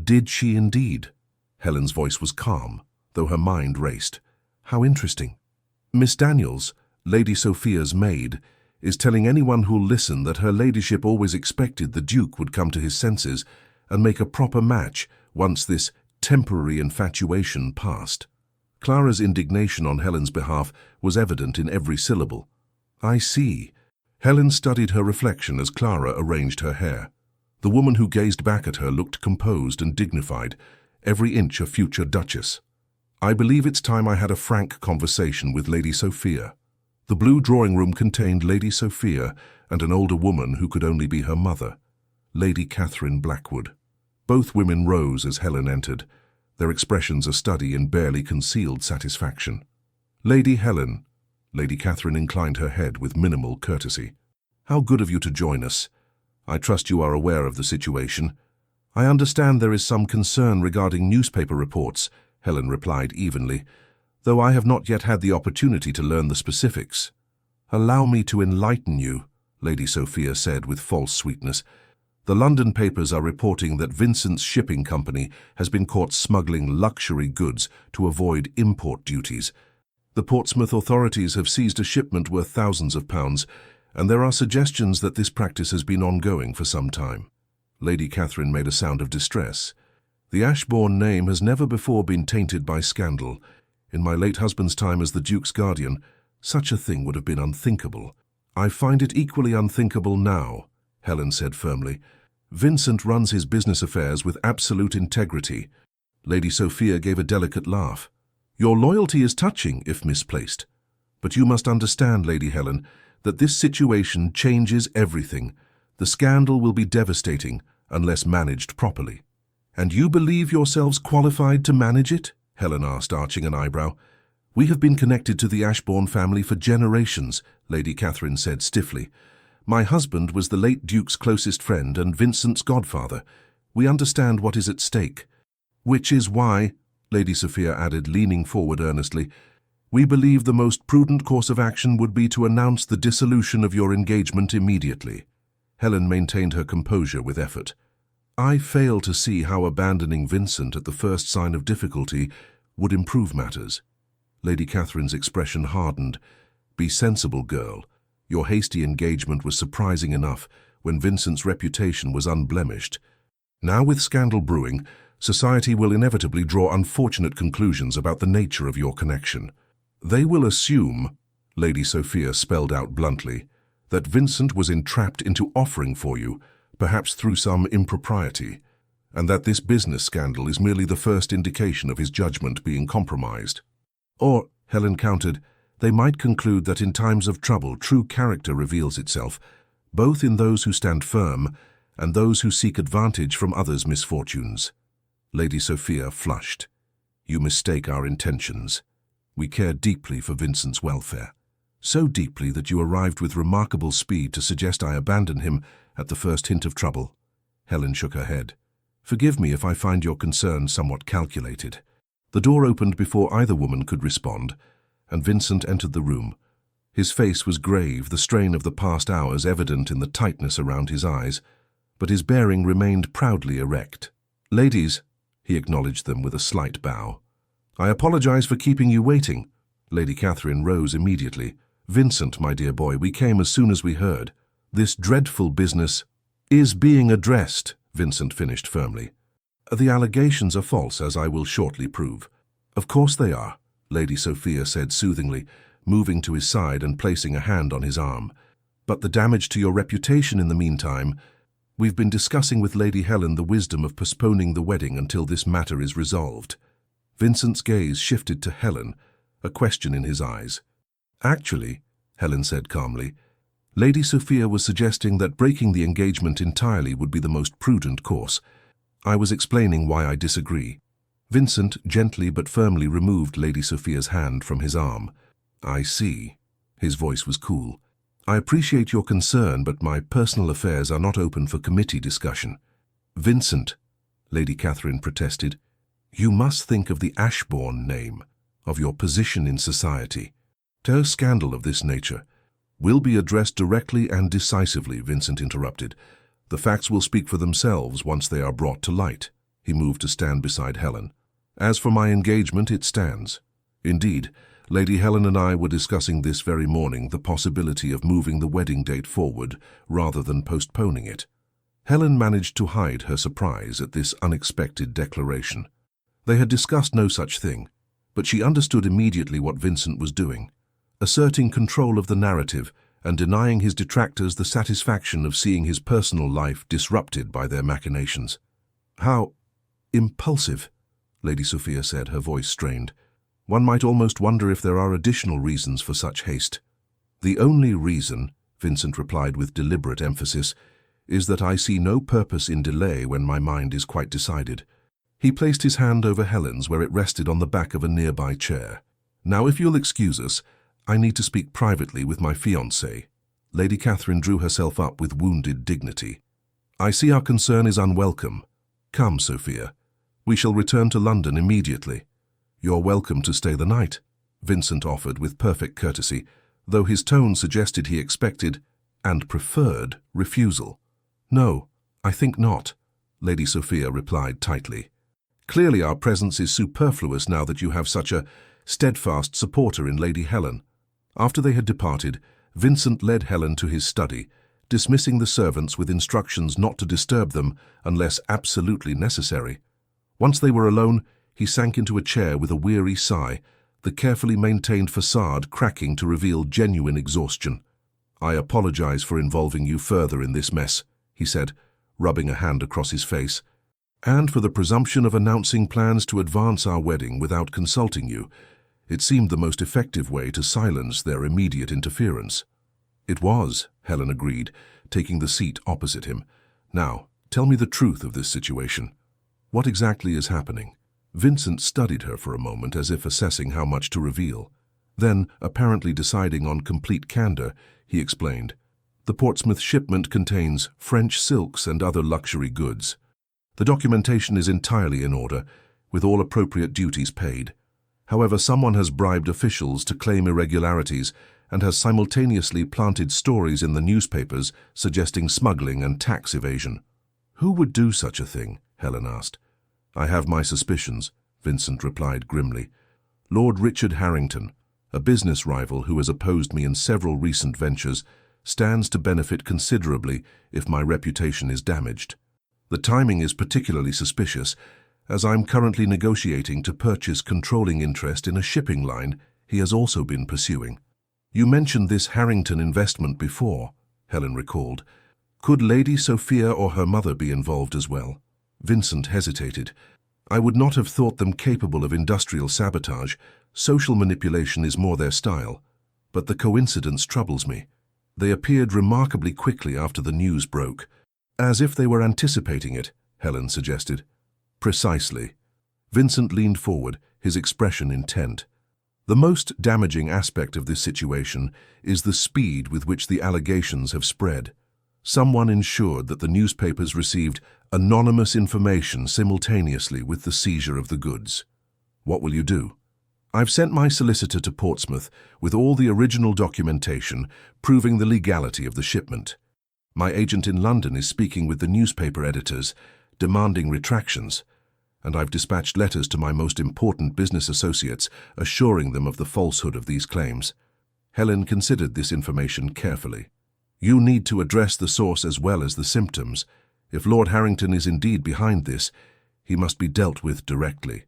Did she indeed? Helen's voice was calm, though her mind raced. How interesting. Miss Daniels, Lady Sophia's maid, is telling anyone who'll listen that her ladyship always expected the Duke would come to his senses and make a proper match once this temporary infatuation passed. Clara's indignation on Helen's behalf was evident in every syllable. I see. Helen studied her reflection as Clara arranged her hair. The woman who gazed back at her looked composed and dignified, every inch a future duchess. I believe it's time I had a frank conversation with Lady Sophia. The blue drawing-room contained Lady Sophia and an older woman who could only be her mother, Lady Catherine Blackwood. Both women rose as Helen entered, their expressions a study in barely concealed satisfaction. Lady Helen, Lady Catherine inclined her head with minimal courtesy. How good of you to join us. I trust you are aware of the situation. I understand there is some concern regarding newspaper reports, Helen replied evenly, though I have not yet had the opportunity to learn the specifics. Allow me to enlighten you, Lady Sophia said with false sweetness. The London papers are reporting that Vincent's shipping company has been caught smuggling luxury goods to avoid import duties. The Portsmouth authorities have seized a shipment worth thousands of pounds, and there are suggestions that this practice has been ongoing for some time. Lady Catherine made a sound of distress. The Ashbourne name has never before been tainted by scandal. In my late husband's time as the Duke's guardian, such a thing would have been unthinkable. I find it equally unthinkable now, Helen said firmly. Vincent runs his business affairs with absolute integrity. Lady Sophia gave a delicate laugh. Your loyalty is touching, if misplaced. But you must understand, Lady Helen, that this situation changes everything. The scandal will be devastating unless managed properly. And you believe yourselves qualified to manage it? Helen asked, arching an eyebrow. We have been connected to the Ashbourne family for generations, Lady Catherine said stiffly. My husband was the late Duke's closest friend and Vincent's godfather. We understand what is at stake. Which is why, Lady Sophia added, leaning forward earnestly, we believe the most prudent course of action would be to announce the dissolution of your engagement immediately. Helen maintained her composure with effort. I fail to see how abandoning Vincent at the first sign of difficulty would improve matters. Lady Catherine's expression hardened. Be sensible, girl. Your hasty engagement was surprising enough when Vincent's reputation was unblemished. Now with scandal brewing, society will inevitably draw unfortunate conclusions about the nature of your connection. They will assume, Lady Sophia spelled out bluntly, that Vincent was entrapped into offering for you, perhaps through some impropriety, and that this business scandal is merely the first indication of his judgment being compromised. Or, Helen countered, they might conclude that in times of trouble true character reveals itself, both in those who stand firm and those who seek advantage from others' misfortunes. Lady Sophia flushed. You mistake our intentions. We care deeply for Vincent's welfare. So deeply that you arrived with remarkable speed to suggest I abandon him at the first hint of trouble. Helen shook her head. Forgive me if I find your concern somewhat calculated. The door opened before either woman could respond, and Vincent entered the room. His face was grave, the strain of the past hours evident in the tightness around his eyes, but his bearing remained proudly erect. Ladies, he acknowledged them with a slight bow. I apologize for keeping you waiting. Lady Catherine rose immediately. Vincent, my dear boy, we came as soon as we heard. This dreadful business is being addressed, Vincent finished firmly. The allegations are false, as I will shortly prove. Of course they are, Lady Sophia said soothingly, moving to his side and placing a hand on his arm. But the damage to your reputation in the meantime. We've been discussing with Lady Helen the wisdom of postponing the wedding until this matter is resolved. Vincent's gaze shifted to Helen, a question in his eyes. Actually, Helen said calmly, Lady Sophia was suggesting that breaking the engagement entirely would be the most prudent course. I was explaining why I disagree. Vincent gently but firmly removed Lady Sophia's hand from his arm. I see. His voice was cool. I appreciate your concern, but my personal affairs are not open for committee discussion. Vincent, Lady Catherine protested, you must think of the Ashbourne name, of your position in society. No scandal of this nature will be addressed directly and decisively, Vincent interrupted. The facts will speak for themselves once they are brought to light. He moved to stand beside Helen. As for my engagement, it stands. Indeed, Lady Helen and I were discussing this very morning the possibility of moving the wedding date forward rather than postponing it. Helen managed to hide her surprise at this unexpected declaration. They had discussed no such thing, but she understood immediately what Vincent was doing, asserting control of the narrative and denying his detractors the satisfaction of seeing his personal life disrupted by their machinations. How impulsive, Lady Sophia said, her voice strained. One might almost wonder if there are additional reasons for such haste. The only reason, Vincent replied with deliberate emphasis, is that I see no purpose in delay when my mind is quite decided. He placed his hand over Helen's where it rested on the back of a nearby chair. Now, if you'll excuse us, I need to speak privately with my fiancé. Lady Catherine drew herself up with wounded dignity. I see our concern is unwelcome. Come, Sophia. We shall return to London immediately. You're welcome to stay the night, Vincent offered with perfect courtesy, though his tone suggested he expected, and preferred, refusal. No, I think not, Lady Sophia replied tightly. Clearly our presence is superfluous now that you have such a steadfast supporter in Lady Helen. After they had departed, Vincent led Helen to his study, dismissing the servants with instructions not to disturb them unless absolutely necessary. Once they were alone, he sank into a chair with a weary sigh, the carefully maintained facade cracking to reveal genuine exhaustion. I apologize for involving you further in this mess, he said, rubbing a hand across his face, and for the presumption of announcing plans to advance our wedding without consulting you. It seemed the most effective way to silence their immediate interference. It was, Helen agreed, taking the seat opposite him. Now, tell me the truth of this situation. What exactly is happening? Vincent studied her for a moment as if assessing how much to reveal. Then, apparently deciding on complete candor, he explained. The Portsmouth shipment contains French silks and other luxury goods. The documentation is entirely in order, with all appropriate duties paid. However, someone has bribed officials to claim irregularities and has simultaneously planted stories in the newspapers suggesting smuggling and tax evasion. Who would do such a thing? Helen asked. I have my suspicions, Vincent replied grimly. Lord Richard Harrington, a business rival who has opposed me in several recent ventures, stands to benefit considerably if my reputation is damaged. The timing is particularly suspicious, as I'm currently negotiating to purchase controlling interest in a shipping line he has also been pursuing. You mentioned this Harrington investment before, Helen recalled. Could Lady Sophia or her mother be involved as well? Vincent hesitated. I would not have thought them capable of industrial sabotage. Social manipulation is more their style. But the coincidence troubles me. They appeared remarkably quickly after the news broke. As if they were anticipating it, Helen suggested. Precisely. Vincent leaned forward, his expression intent. The most damaging aspect of this situation is the speed with which the allegations have spread. Someone ensured that the newspapers received anonymous information simultaneously with the seizure of the goods. What will you do? I've sent my solicitor to Portsmouth with all the original documentation proving the legality of the shipment. My agent in London is speaking with the newspaper editors, demanding retractions, and I've dispatched letters to my most important business associates assuring them of the falsehood of these claims. Helen considered this information carefully. You need to address the source as well as the symptoms. If Lord Harrington is indeed behind this, he must be dealt with directly.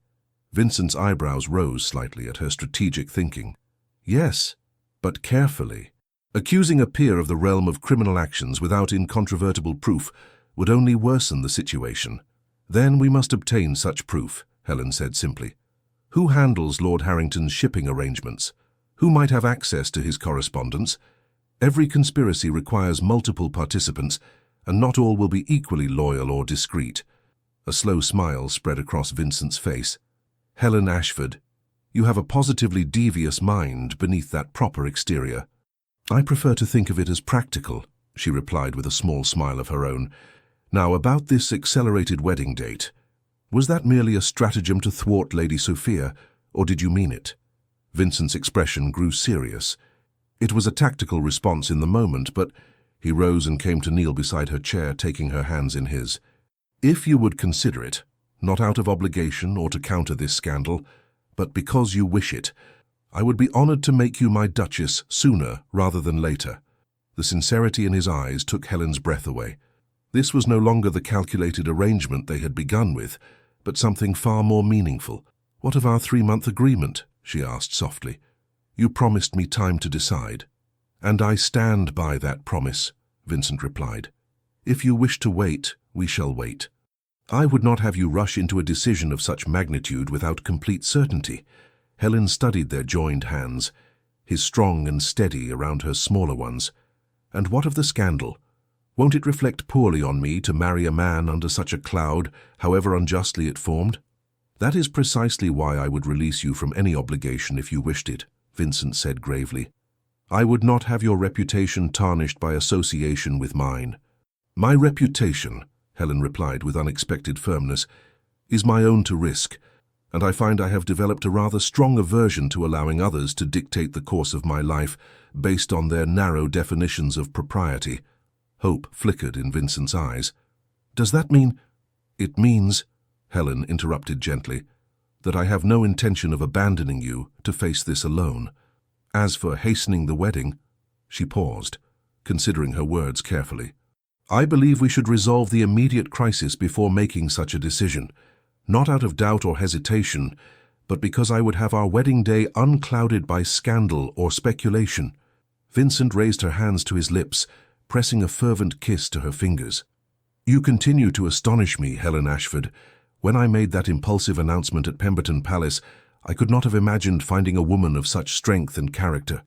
Vincent's eyebrows rose slightly at her strategic thinking. Yes, but carefully. Accusing a peer of the realm of criminal actions without incontrovertible proof would only worsen the situation. Then we must obtain such proof, Helen said simply. Who handles Lord Harrington's shipping arrangements? Who might have access to his correspondence? Every conspiracy requires multiple participants, and not all will be equally loyal or discreet. A slow smile spread across Vincent's face. Helen Ashford, you have a positively devious mind beneath that proper exterior. I prefer to think of it as practical, she replied with a small smile of her own. Now, about this accelerated wedding date. Was that merely a stratagem to thwart Lady Sophia, or did you mean it? Vincent's expression grew serious. It was a tactical response in the moment, but he rose and came to kneel beside her chair, taking her hands in his. If you would consider it, not out of obligation or to counter this scandal, but because you wish it, I would be honored to make you my Duchess sooner rather than later. The sincerity in his eyes took Helen's breath away. This was no longer the calculated arrangement they had begun with, but something far more meaningful. What of our 3-month agreement? She asked softly. You promised me time to decide. And I stand by that promise, Vincent replied. If you wish to wait, we shall wait. I would not have you rush into a decision of such magnitude without complete certainty. Helen studied their joined hands, his strong and steady around her smaller ones. And what of the scandal? Won't it reflect poorly on me to marry a man under such a cloud, however unjustly it formed? That is precisely why I would release you from any obligation if you wished it, Vincent said gravely. I would not have your reputation tarnished by association with mine. My reputation, Helen replied with unexpected firmness, is my own to risk, and I find I have developed a rather strong aversion to allowing others to dictate the course of my life based on their narrow definitions of propriety. Hope flickered in Vincent's eyes. Does that mean— It means, Helen interrupted gently, that I have no intention of abandoning you to face this alone. As for hastening the wedding— She paused, considering her words carefully. I believe we should resolve the immediate crisis before making such a decision, not out of doubt or hesitation, but because I would have our wedding day unclouded by scandal or speculation. Vincent raised her hands to his lips, pressing a fervent kiss to her fingers. You continue to astonish me, Helen Ashford. When I made that impulsive announcement at Pemberton Palace, I could not have imagined finding a woman of such strength and character.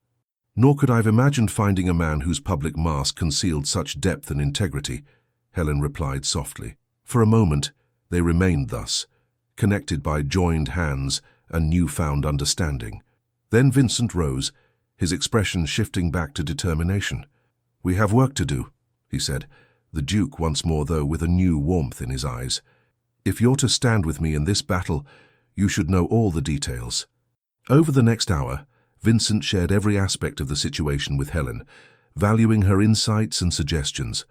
Nor could I have imagined finding a man whose public mask concealed such depth and integrity, Helen replied softly. For a moment, they remained thus, connected by joined hands and newfound understanding. Then Vincent rose, his expression shifting back to determination. We have work to do, he said, the Duke once more though with a new warmth in his eyes. If you're to stand with me in this battle, you should know all the details. Over the next hour, Vincent shared every aspect of the situation with Helen, valuing her insights and suggestions.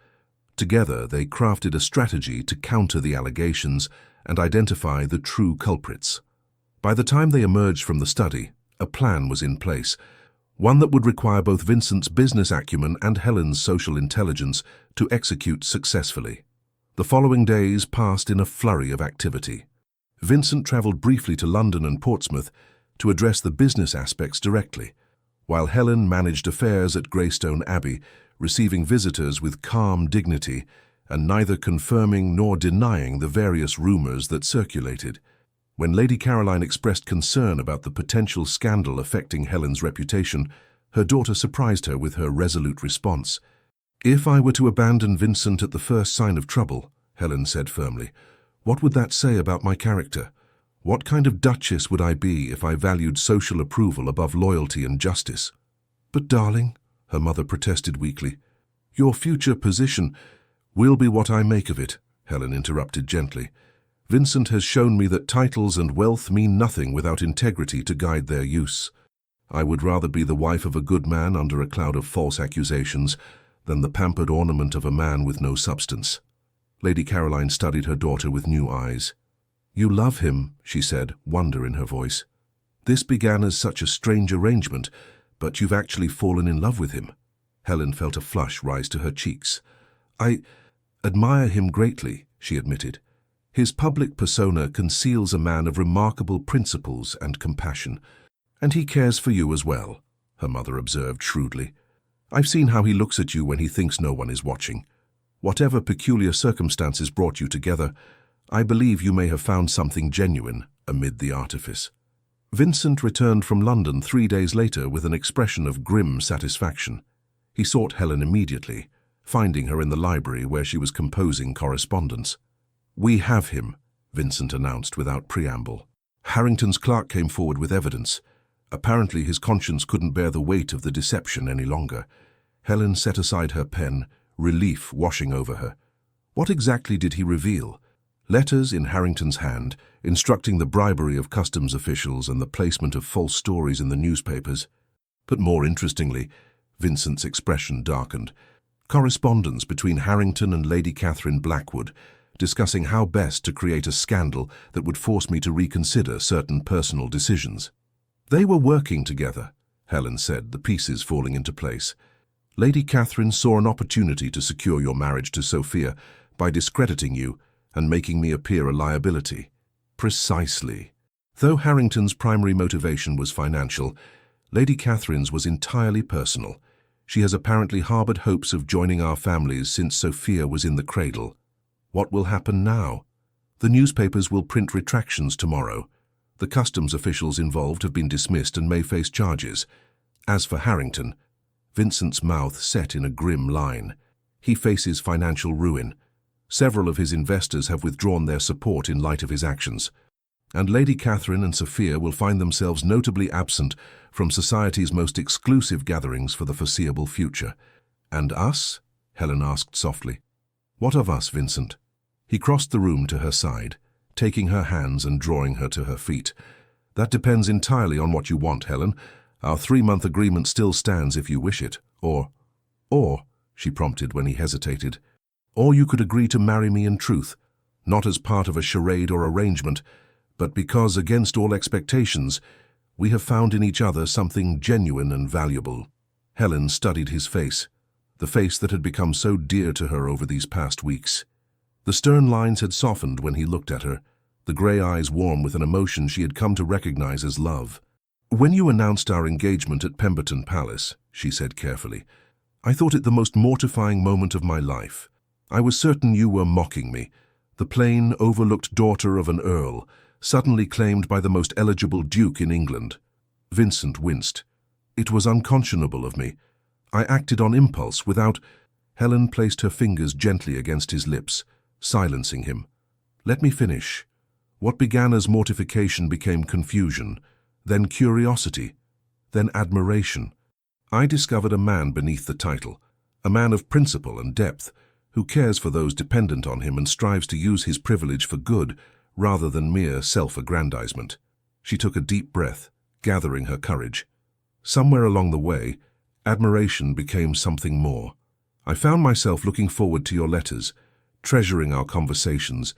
Together, they crafted a strategy to counter the allegations and identify the true culprits. By the time they emerged from the study, a plan was in place, one that would require both Vincent's business acumen and Helen's social intelligence to execute successfully. The following days passed in a flurry of activity. Vincent travelled briefly to London and Portsmouth to address the business aspects directly, while Helen managed affairs at Greystone Abbey, receiving visitors with calm dignity and neither confirming nor denying the various rumours that circulated. When Lady Caroline expressed concern about the potential scandal affecting Helen's reputation, her daughter surprised her with her resolute response. If I were to abandon Vincent at the first sign of trouble, Helen said firmly, what would that say about my character? What kind of duchess would I be if I valued social approval above loyalty and justice? But darling, her mother protested weakly, your future position will be what I make of it, Helen interrupted gently. Vincent has shown me that titles and wealth mean nothing without integrity to guide their use. I would rather be the wife of a good man under a cloud of false accusations than the pampered ornament of a man with no substance. Lady Caroline studied her daughter with new eyes. You love him, she said, wonder in her voice. This began as such a strange arrangement, but you've actually fallen in love with him. Helen felt a flush rise to her cheeks. I admire him greatly, she admitted. His public persona conceals a man of remarkable principles and compassion. And he cares for you as well, her mother observed shrewdly. I've seen how he looks at you when he thinks no one is watching. Whatever peculiar circumstances brought you together, I believe you may have found something genuine amid the artifice. Vincent returned from London 3 days later with an expression of grim satisfaction. He sought Helen immediately, finding her in the library where she was composing correspondence. "We have him," Vincent announced without preamble. Harrington's clerk came forward with evidence. Apparently his conscience couldn't bear the weight of the deception any longer. Helen set aside her pen, relief washing over her. What exactly did he reveal? Letters in Harrington's hand, instructing the bribery of customs officials and the placement of false stories in the newspapers. But more interestingly, Vincent's expression darkened. Correspondence between Harrington and Lady Catherine Blackwood, discussing how best to create a scandal that would force me to reconsider certain personal decisions. They were working together, Helen said, the pieces falling into place. Lady Catherine saw an opportunity to secure your marriage to Sophia by discrediting you and making me appear a liability. Precisely. Though Harrington's primary motivation was financial, Lady Catherine's was entirely personal. She has apparently harbored hopes of joining our families since Sophia was in the cradle. What will happen now? The newspapers will print retractions tomorrow. The customs officials involved have been dismissed and may face charges. As for Harrington, Vincent's mouth set in a grim line. He faces financial ruin. Several of his investors have withdrawn their support in light of his actions. And Lady Catherine and Sophia will find themselves notably absent from society's most exclusive gatherings for the foreseeable future. And us? Helen asked softly. What of us, Vincent? He crossed the room to her side, taking her hands and drawing her to her feet. That depends entirely on what you want, Helen. Our 3-month agreement still stands if you wish it. Or, she prompted when he hesitated, or you could agree to marry me in truth, not as part of a charade or arrangement, but because, against all expectations, we have found in each other something genuine and valuable. Helen studied his face, the face that had become so dear to her over these past weeks. The stern lines had softened when he looked at her, the grey eyes warm with an emotion she had come to recognize as love. When you announced our engagement at Pemberton Palace, she said carefully, I thought it the most mortifying moment of my life. I was certain you were mocking me, the plain, overlooked daughter of an earl, suddenly claimed by the most eligible duke in England. Vincent winced. It was unconscionable of me. I acted on impulse without... Helen placed her fingers gently against his lips, silencing him. Let me finish. What began as mortification became confusion, then curiosity, then admiration. I discovered a man beneath the title, a man of principle and depth, who cares for those dependent on him and strives to use his privilege for good rather than mere self-aggrandizement. She took a deep breath, gathering her courage. Somewhere along the way, admiration became something more. I found myself looking forward to your letters, treasuring our conversations,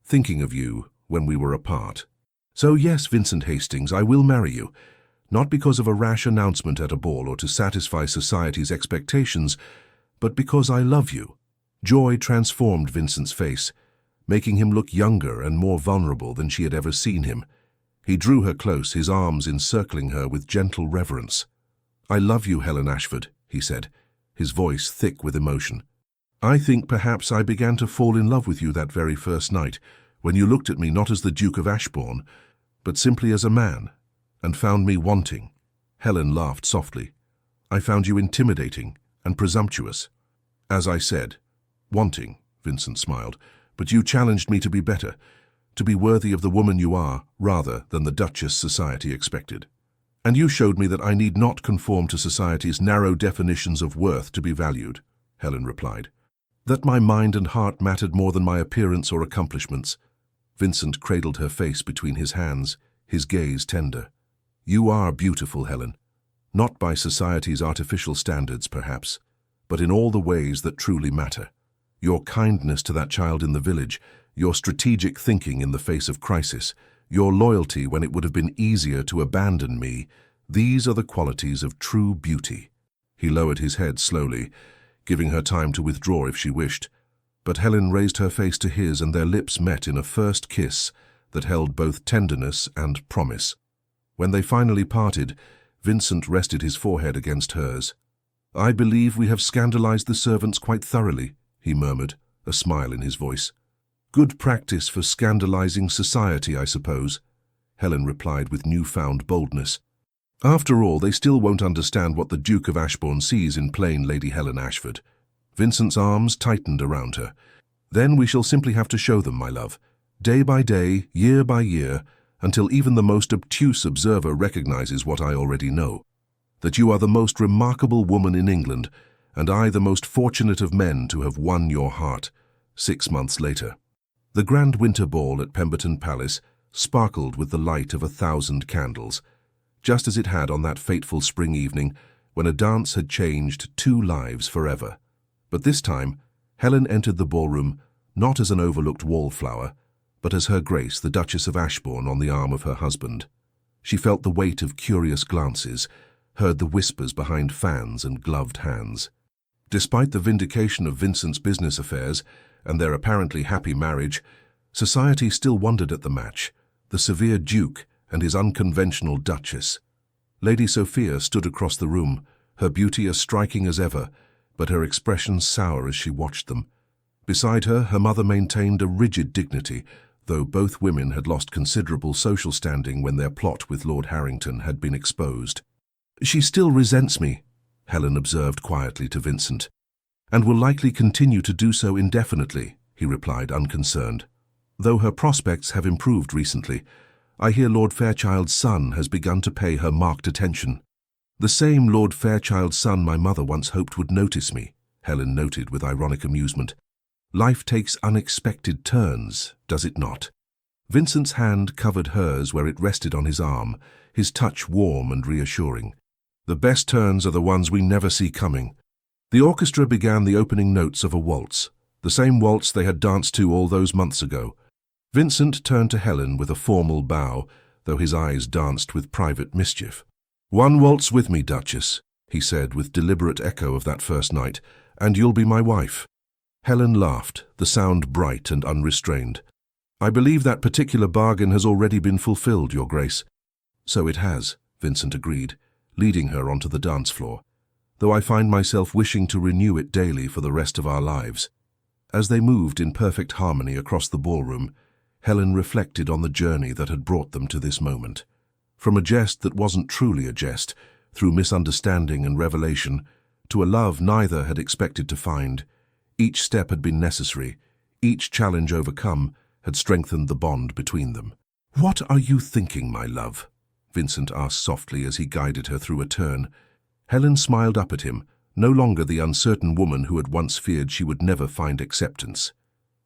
thinking of you when we were apart. So yes, Vincent Hastings, I will marry you, not because of a rash announcement at a ball or to satisfy society's expectations, but because I love you. Joy transformed Vincent's face, making him look younger and more vulnerable than she had ever seen him. He drew her close, his arms encircling her with gentle reverence. I love you, Helen Ashford, he said, his voice thick with emotion. I think perhaps I began to fall in love with you that very first night, when you looked at me not as the Duke of Ashbourne, but simply as a man, and found me wanting. Helen laughed softly. I found you intimidating and presumptuous. As I said, wanting, Vincent smiled, but you challenged me to be better, to be worthy of the woman you are, rather than the Duchess society expected. And you showed me that I need not conform to society's narrow definitions of worth to be valued, Helen replied. That my mind and heart mattered more than my appearance or accomplishments. Vincent cradled her face between his hands, his gaze tender. You are beautiful, Helen. Not by society's artificial standards, perhaps, but in all the ways that truly matter. Your kindness to that child in the village, your strategic thinking in the face of crisis, your loyalty when it would have been easier to abandon me, these are the qualities of true beauty. He lowered his head slowly, giving her time to withdraw if she wished. But Helen raised her face to his, and their lips met in a first kiss that held both tenderness and promise. When they finally parted, Vincent rested his forehead against hers. "I believe we have scandalized the servants quite thoroughly," he murmured, a smile in his voice. "Good practice for scandalizing society, I suppose," Helen replied with newfound boldness. "After all, they still won't understand what the Duke of Ashbourne sees in plain Lady Helen Ashford." Vincent's arms tightened around her. "Then we shall simply have to show them, my love, day by day, year by year, until even the most obtuse observer recognizes what I already know, that you are the most remarkable woman in England, and I the most fortunate of men to have won your heart." 6 months later. The grand winter ball at Pemberton Palace sparkled with the light of 1,000 candles, just as it had on that fateful spring evening when a dance had changed 2 lives forever. But this time, Helen entered the ballroom not as an overlooked wallflower, but as Her Grace the Duchess of Ashbourne on the arm of her husband. She felt the weight of curious glances, heard the whispers behind fans and gloved hands. Despite the vindication of Vincent's business affairs and their apparently happy marriage, society still wondered at the match, the severe Duke and his unconventional Duchess. Lady Sophia stood across the room, her beauty as striking as ever, but her expression sour as she watched them. Beside her, her mother maintained a rigid dignity, though both women had lost considerable social standing when their plot with Lord Harrington had been exposed. "She still resents me," Helen observed quietly to Vincent. "And will likely continue to do so indefinitely," he replied, unconcerned. "Though her prospects have improved recently, I hear Lord Fairchild's son has begun to pay her marked attention." "The same Lord Fairchild's son my mother once hoped would notice me," Helen noted with ironic amusement. "Life takes unexpected turns, does it not?" Vincent's hand covered hers where it rested on his arm, his touch warm and reassuring. "The best turns are the ones we never see coming." The orchestra began the opening notes of a waltz, the same waltz they had danced to all those months ago. Vincent turned to Helen with a formal bow, though his eyes danced with private mischief. "One waltz with me, Duchess," he said with deliberate echo of that first night, "and you'll be my wife." Helen laughed, the sound bright and unrestrained. "I believe that particular bargain has already been fulfilled, Your Grace." "So it has," Vincent agreed, leading her onto the dance floor, "though I find myself wishing to renew it daily for the rest of our lives." As they moved in perfect harmony across the ballroom, Helen reflected on the journey that had brought them to this moment. From a jest that wasn't truly a jest, through misunderstanding and revelation, to a love neither had expected to find, each step had been necessary, each challenge overcome had strengthened the bond between them. "What are you thinking, my love?" Vincent asked softly as he guided her through a turn. Helen smiled up at him, no longer the uncertain woman who had once feared she would never find acceptance.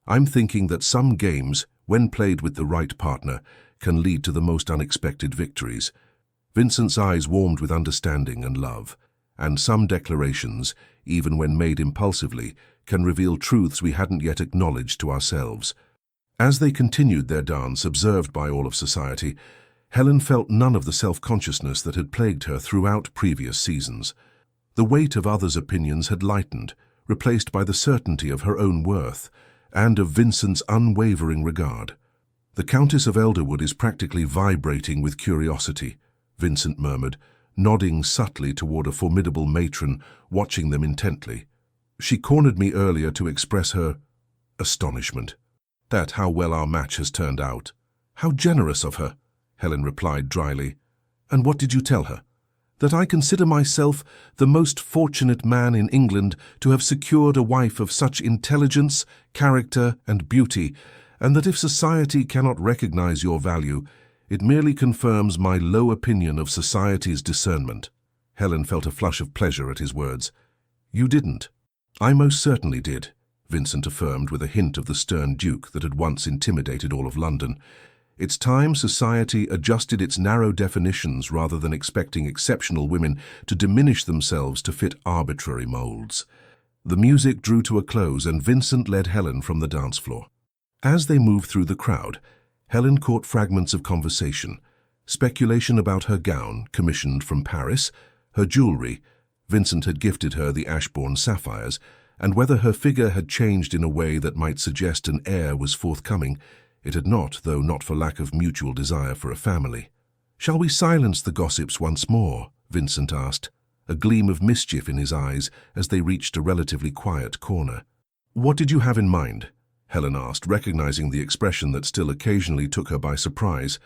"I'm thinking that some games, when played with the right partner, can lead to the most unexpected victories." Vincent's eyes warmed with understanding and love, and some declarations, even when made impulsively, can reveal truths we hadn't yet acknowledged to ourselves. As they continued their dance, observed by all of society, Helen felt none of the self-consciousness that had plagued her throughout previous seasons. The weight of others' opinions had lightened, replaced by the certainty of her own worth, and of Vincent's unwavering regard. "The Countess of Elderwood is practically vibrating with curiosity," Vincent murmured, nodding subtly toward a formidable matron, watching them intently. "She cornered me earlier to express her astonishment at how well our match has turned out." "How generous of her," Helen replied dryly. "And what did you tell her?" "That I consider myself the most fortunate man in England to have secured a wife of such intelligence, character, and beauty, and that if society cannot recognize your value, it merely confirms my low opinion of society's discernment." Helen felt a flush of pleasure at his words. "You didn't." "I most certainly did," Vincent affirmed with a hint of the stern Duke that had once intimidated all of London. "It's time society adjusted its narrow definitions rather than expecting exceptional women to diminish themselves to fit arbitrary molds." The music drew to a close and Vincent led Helen from the dance floor. As they moved through the crowd, Helen caught fragments of conversation, speculation about her gown, commissioned from Paris, her jewellery — Vincent had gifted her the Ashbourne sapphires — and whether her figure had changed in a way that might suggest an heir was forthcoming, it had not, though not for lack of mutual desire for a family. "Shall we silence the gossips once more?" Vincent asked, a gleam of mischief in his eyes as they reached a relatively quiet corner. "What did you have in mind?" Helen asked, recognizing the expression that still occasionally took her by surprise,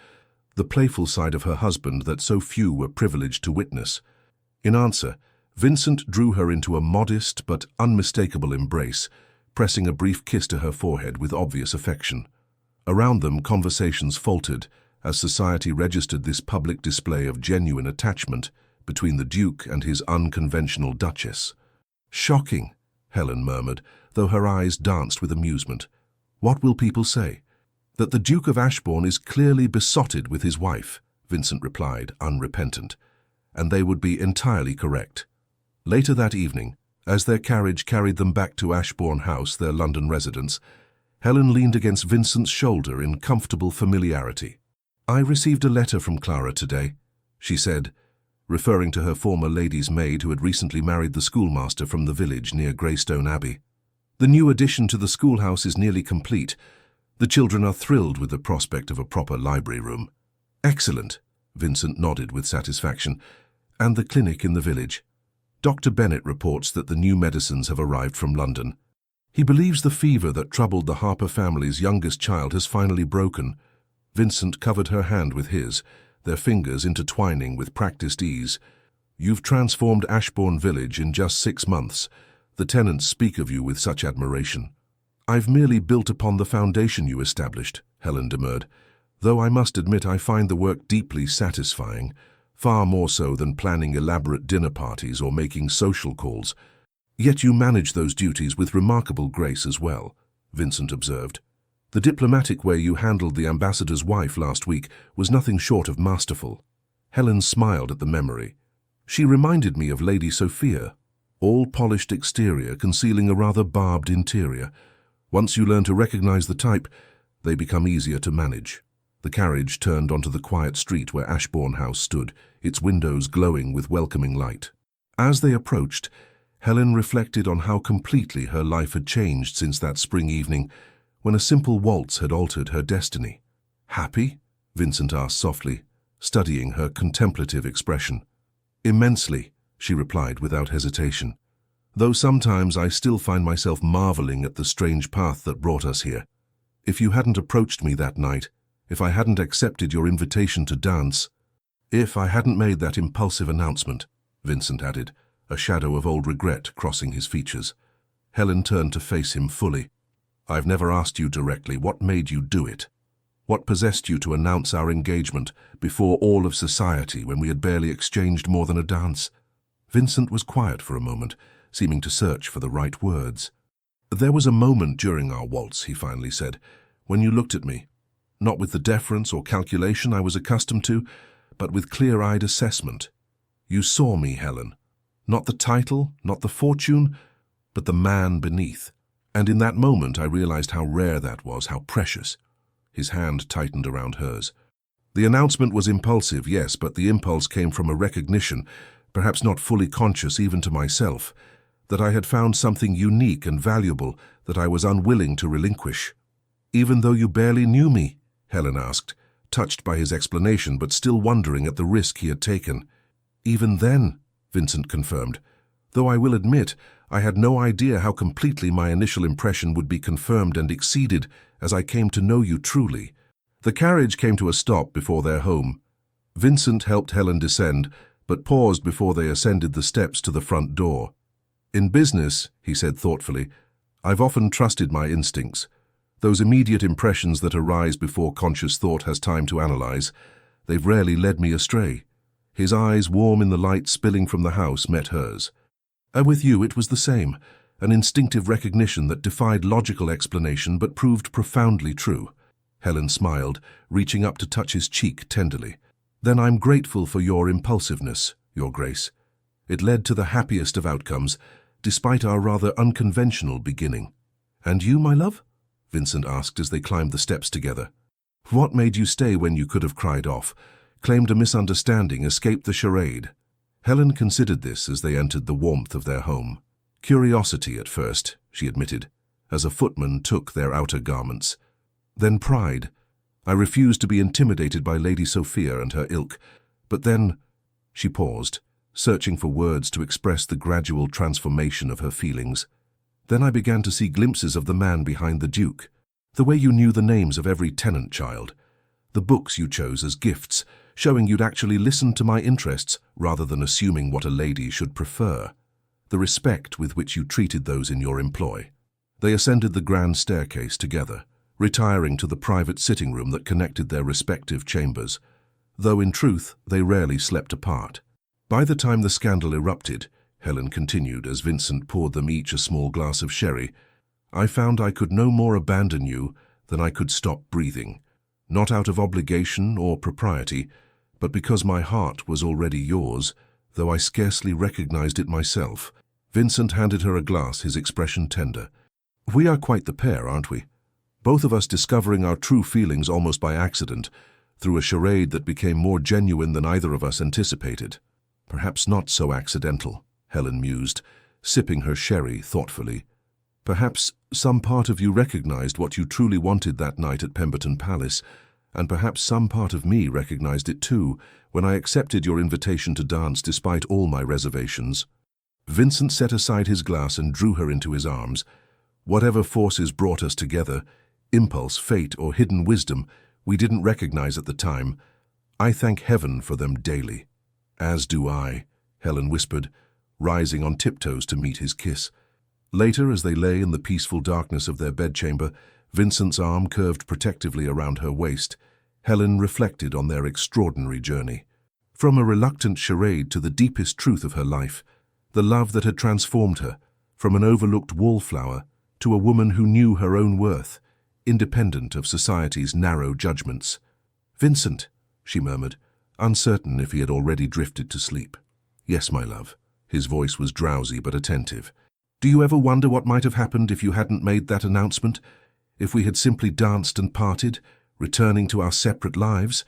the playful side of her husband that so few were privileged to witness. In answer, Vincent drew her into a modest but unmistakable embrace, pressing a brief kiss to her forehead with obvious affection. Around them, conversations faltered as society registered this public display of genuine attachment between the Duke and his unconventional Duchess. "Shocking," Helen murmured, though her eyes danced with amusement. "What will people say?" "That the Duke of Ashbourne is clearly besotted with his wife," Vincent replied, unrepentant. "And they would be entirely correct." Later that evening, as their carriage carried them back to Ashbourne House, their London residence, Helen leaned against Vincent's shoulder in comfortable familiarity. "I received a letter from Clara today," she said, referring to her former lady's maid who had recently married the schoolmaster from the village near Greystone Abbey. "The new addition to the schoolhouse is nearly complete. The children are thrilled with the prospect of a proper library room." "Excellent," Vincent nodded with satisfaction. "And the clinic in the village. Dr. Bennet reports that the new medicines have arrived from London. He believes the fever that troubled the Harper family's youngest child has finally broken." Vincent covered her hand with his, their fingers intertwining with practiced ease. "You've transformed Ashbourne Village in just 6 months. The tenants speak of you with such admiration." "I've merely built upon the foundation you established," Helen demurred, "though I must admit I find the work deeply satisfying, far more so than planning elaborate dinner parties or making social calls." "Yet you manage those duties with remarkable grace as well," Vincent observed. "The diplomatic way you handled the ambassador's wife last week was nothing short of masterful." Helen smiled at the memory. "She reminded me of Lady Sophia, all polished exterior concealing a rather barbed interior. Once you learn to recognize the type, they become easier to manage." The carriage turned onto the quiet street where Ashbourne House stood, its windows glowing with welcoming light. As they approached, Helen reflected on how completely her life had changed since that spring evening, when a simple waltz had altered her destiny. "Happy?" Vincent asked softly, studying her contemplative expression. "Immensely," she replied without hesitation. "Though sometimes I still find myself marveling at the strange path that brought us here. If you hadn't approached me that night, if I hadn't accepted your invitation to dance, if I hadn't made that impulsive announcement," Vincent added, a shadow of old regret crossing his features. Helen turned to face him fully. "I've never asked you directly what made you do it. What possessed you to announce our engagement before all of society when we had barely exchanged more than a dance?" Vincent was quiet for a moment, seeming to search for the right words. "There was a moment during our waltz," he finally said, "when you looked at me, not with the deference or calculation I was accustomed to, but with clear-eyed assessment. You saw me, Helen. Not the title, not the fortune, but the man beneath. And in that moment I realized how rare that was, how precious." His hand tightened around hers. "The announcement was impulsive, yes, but the impulse came from a recognition, perhaps not fully conscious even to myself, that I had found something unique and valuable that I was unwilling to relinquish." "Even though you barely knew me?" Helen asked, touched by his explanation but still wondering at the risk he had taken. "Even then," Vincent confirmed, "though I will admit I had no idea how completely my initial impression would be confirmed and exceeded as I came to know you truly." The carriage came to a stop before their home. Vincent helped Helen descend, but paused before they ascended the steps to the front door. "In business," he said thoughtfully, "I've often trusted my instincts. Those immediate impressions that arise before conscious thought has time to analyze, they've rarely led me astray." His eyes, warm in the light spilling from the house, met hers. "And with you it was the same, an instinctive recognition that defied logical explanation but proved profoundly true." Helen smiled, reaching up to touch his cheek tenderly. "Then I'm grateful for your impulsiveness, Your Grace. It led to the happiest of outcomes, despite our rather unconventional beginning." "And you, my love?" Vincent asked as they climbed the steps together. "What made you stay when you could have cried off, claimed a misunderstanding, escaped the charade?" Helen considered this as they entered the warmth of their home. Curiosity at first, she admitted, as a footman took their outer garments. Then pride. I refused to be intimidated by Lady Sophia and her ilk. But then, she paused, searching for words to express the gradual transformation of her feelings. Then I began to see glimpses of the man behind the Duke, the way you knew the names of every tenant child, the books you chose as gifts, showing you'd actually listened to my interests rather than assuming what a lady should prefer, the respect with which you treated those in your employ. They ascended the grand staircase together, retiring to the private sitting room that connected their respective chambers, though in truth they rarely slept apart. By the time the scandal erupted, Helen continued as Vincent poured them each a small glass of sherry, I found I could no more abandon you than I could stop breathing, not out of obligation or propriety, but because my heart was already yours, though I scarcely recognized it myself. Vincent handed her a glass, his expression tender. We are quite the pair, aren't we? Both of us discovering our true feelings almost by accident, through a charade that became more genuine than either of us anticipated. Perhaps not so accidental, Helen mused, sipping her sherry thoughtfully. Perhaps some part of you recognized what you truly wanted that night at Pemberton Palace, and perhaps some part of me recognized it too when I accepted your invitation to dance despite all my reservations. Vincent set aside his glass and drew her into his arms. Whatever forces brought us together, impulse, fate, or hidden wisdom, we didn't recognize at the time. I thank heaven for them daily. As do I, Helen whispered, rising on tiptoes to meet his kiss. Later, as they lay in the peaceful darkness of their bedchamber, Vincent's arm curved protectively around her waist. Helen reflected on their extraordinary journey. From a reluctant charade to the deepest truth of her life, the love that had transformed her, from an overlooked wallflower to a woman who knew her own worth, independent of society's narrow judgments. Vincent, she murmured, uncertain if he had already drifted to sleep. Yes, my love. His voice was drowsy but attentive. Do you ever wonder what might have happened if you hadn't made that announcement? If we had simply danced and parted, returning to our separate lives?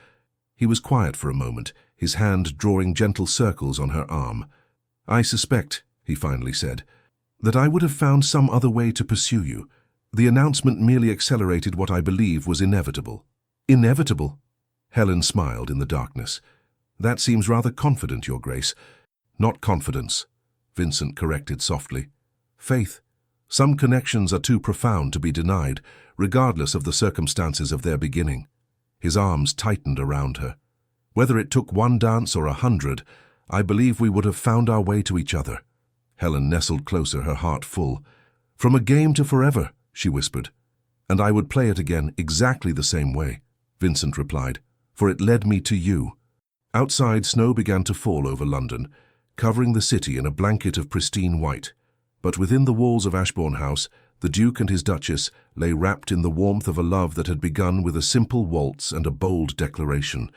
He was quiet for a moment, his hand drawing gentle circles on her arm. I suspect, he finally said, that I would have found some other way to pursue you. The announcement merely accelerated what I believe was inevitable. Inevitable? Helen smiled in the darkness. That seems rather confident, Your Grace. Not confidence, Vincent corrected softly. Faith. Some connections are too profound to be denied, regardless of the circumstances of their beginning. His arms tightened around her. Whether it took one dance or 100, I believe we would have found our way to each other. Helen nestled closer, her heart full. From a game to forever, she whispered. And I would play it again exactly the same way, Vincent replied, for it led me to you. Outside, snow began to fall over London, covering the city in a blanket of pristine white. But within the walls of Ashbourne House, the Duke and his Duchess lay wrapped in the warmth of a love that had begun with a simple waltz and a bold declaration,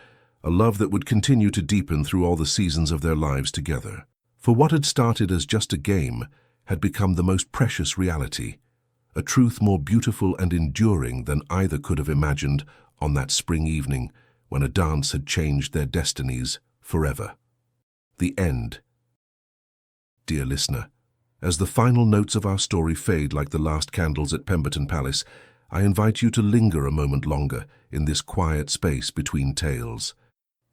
a love that would continue to deepen through all the seasons of their lives together. For what had started as just a game had become the most precious reality, a truth more beautiful and enduring than either could have imagined on that spring evening when a dance had changed their destinies forever. The end. Dear listener, as the final notes of our story fade like the last candles at Pemberton Palace, I invite you to linger a moment longer in this quiet space between tales.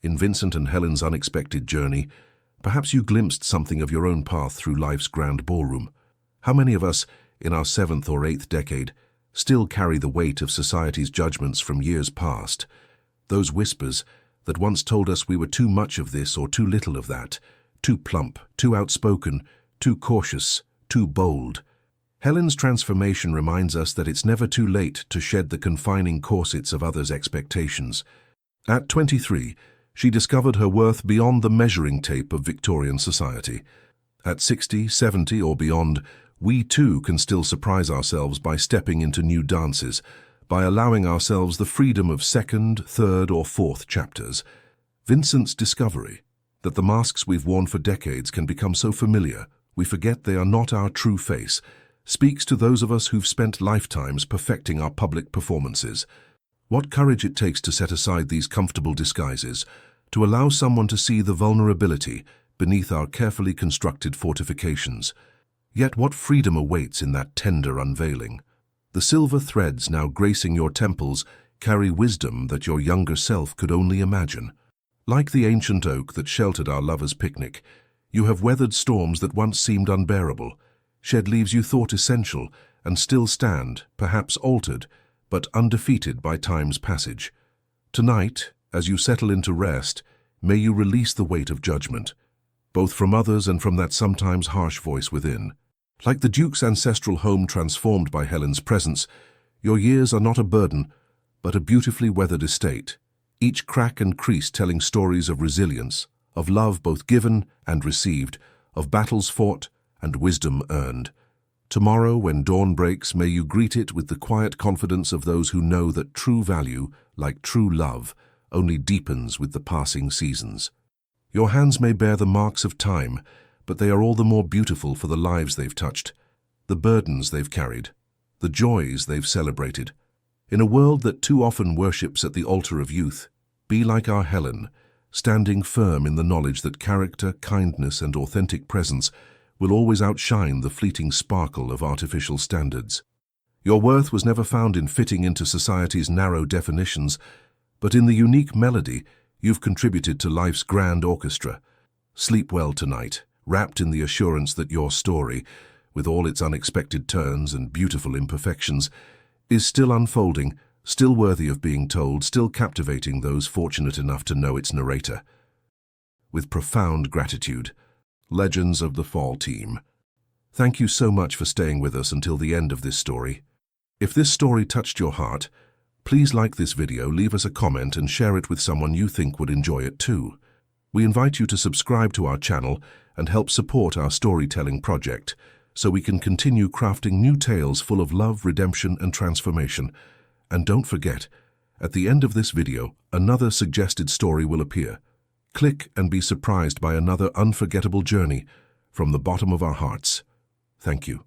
In Vincent and Helen's unexpected journey, perhaps you glimpsed something of your own path through life's grand ballroom. How many of us, in our 7th or 8th decade, still carry the weight of society's judgments from years past? Those whispers that once told us we were too much of this or too little of that, too plump, too outspoken, too cautious, too bold. Helen's transformation reminds us that it's never too late to shed the confining corsets of others' expectations. At 23, she discovered her worth beyond the measuring tape of Victorian society. At 60, 70, or beyond, we too can still surprise ourselves by stepping into new dances, by allowing ourselves the freedom of 2nd, 3rd, or 4th chapters. Vincent's discovery that the masks we've worn for decades can become so familiar we forget they are not our true face, speaks to those of us who've spent lifetimes perfecting our public performances. What courage it takes to set aside these comfortable disguises, to allow someone to see the vulnerability beneath our carefully constructed fortifications. Yet what freedom awaits in that tender unveiling? The silver threads now gracing your temples carry wisdom that your younger self could only imagine. Like the ancient oak that sheltered our lovers' picnic, you have weathered storms that once seemed unbearable, shed leaves you thought essential, and still stand, perhaps altered, but undefeated by time's passage. Tonight, as you settle into rest, may you release the weight of judgment, both from others and from that sometimes harsh voice within. Like the Duke's ancestral home transformed by Helen's presence, your years are not a burden, but a beautifully weathered estate, each crack and crease telling stories of resilience, of love both given and received, of battles fought and wisdom earned. Tomorrow, when dawn breaks, may you greet it with the quiet confidence of those who know that true value, like true love, only deepens with the passing seasons. Your hands may bear the marks of time, but they are all the more beautiful for the lives they've touched, the burdens they've carried, the joys they've celebrated. In a world that too often worships at the altar of youth, be like our Helen, standing firm in the knowledge that character, kindness, and authentic presence will always outshine the fleeting sparkle of artificial standards. Your worth was never found in fitting into society's narrow definitions, but in the unique melody you've contributed to life's grand orchestra. Sleep well tonight, wrapped in the assurance that your story, with all its unexpected turns and beautiful imperfections, is still unfolding, still worthy of being told, still captivating those fortunate enough to know its narrator. With profound gratitude, Legends of the Fall team. Thank you so much for staying with us until the end of this story. If this story touched your heart, please like this video, leave us a comment, and share it with someone you think would enjoy it too. We invite you to subscribe to our channel and help support our storytelling project, so we can continue crafting new tales full of love, redemption, and transformation. And don't forget, at the end of this video, another suggested story will appear. Click and be surprised by another unforgettable journey from the bottom of our hearts. Thank you.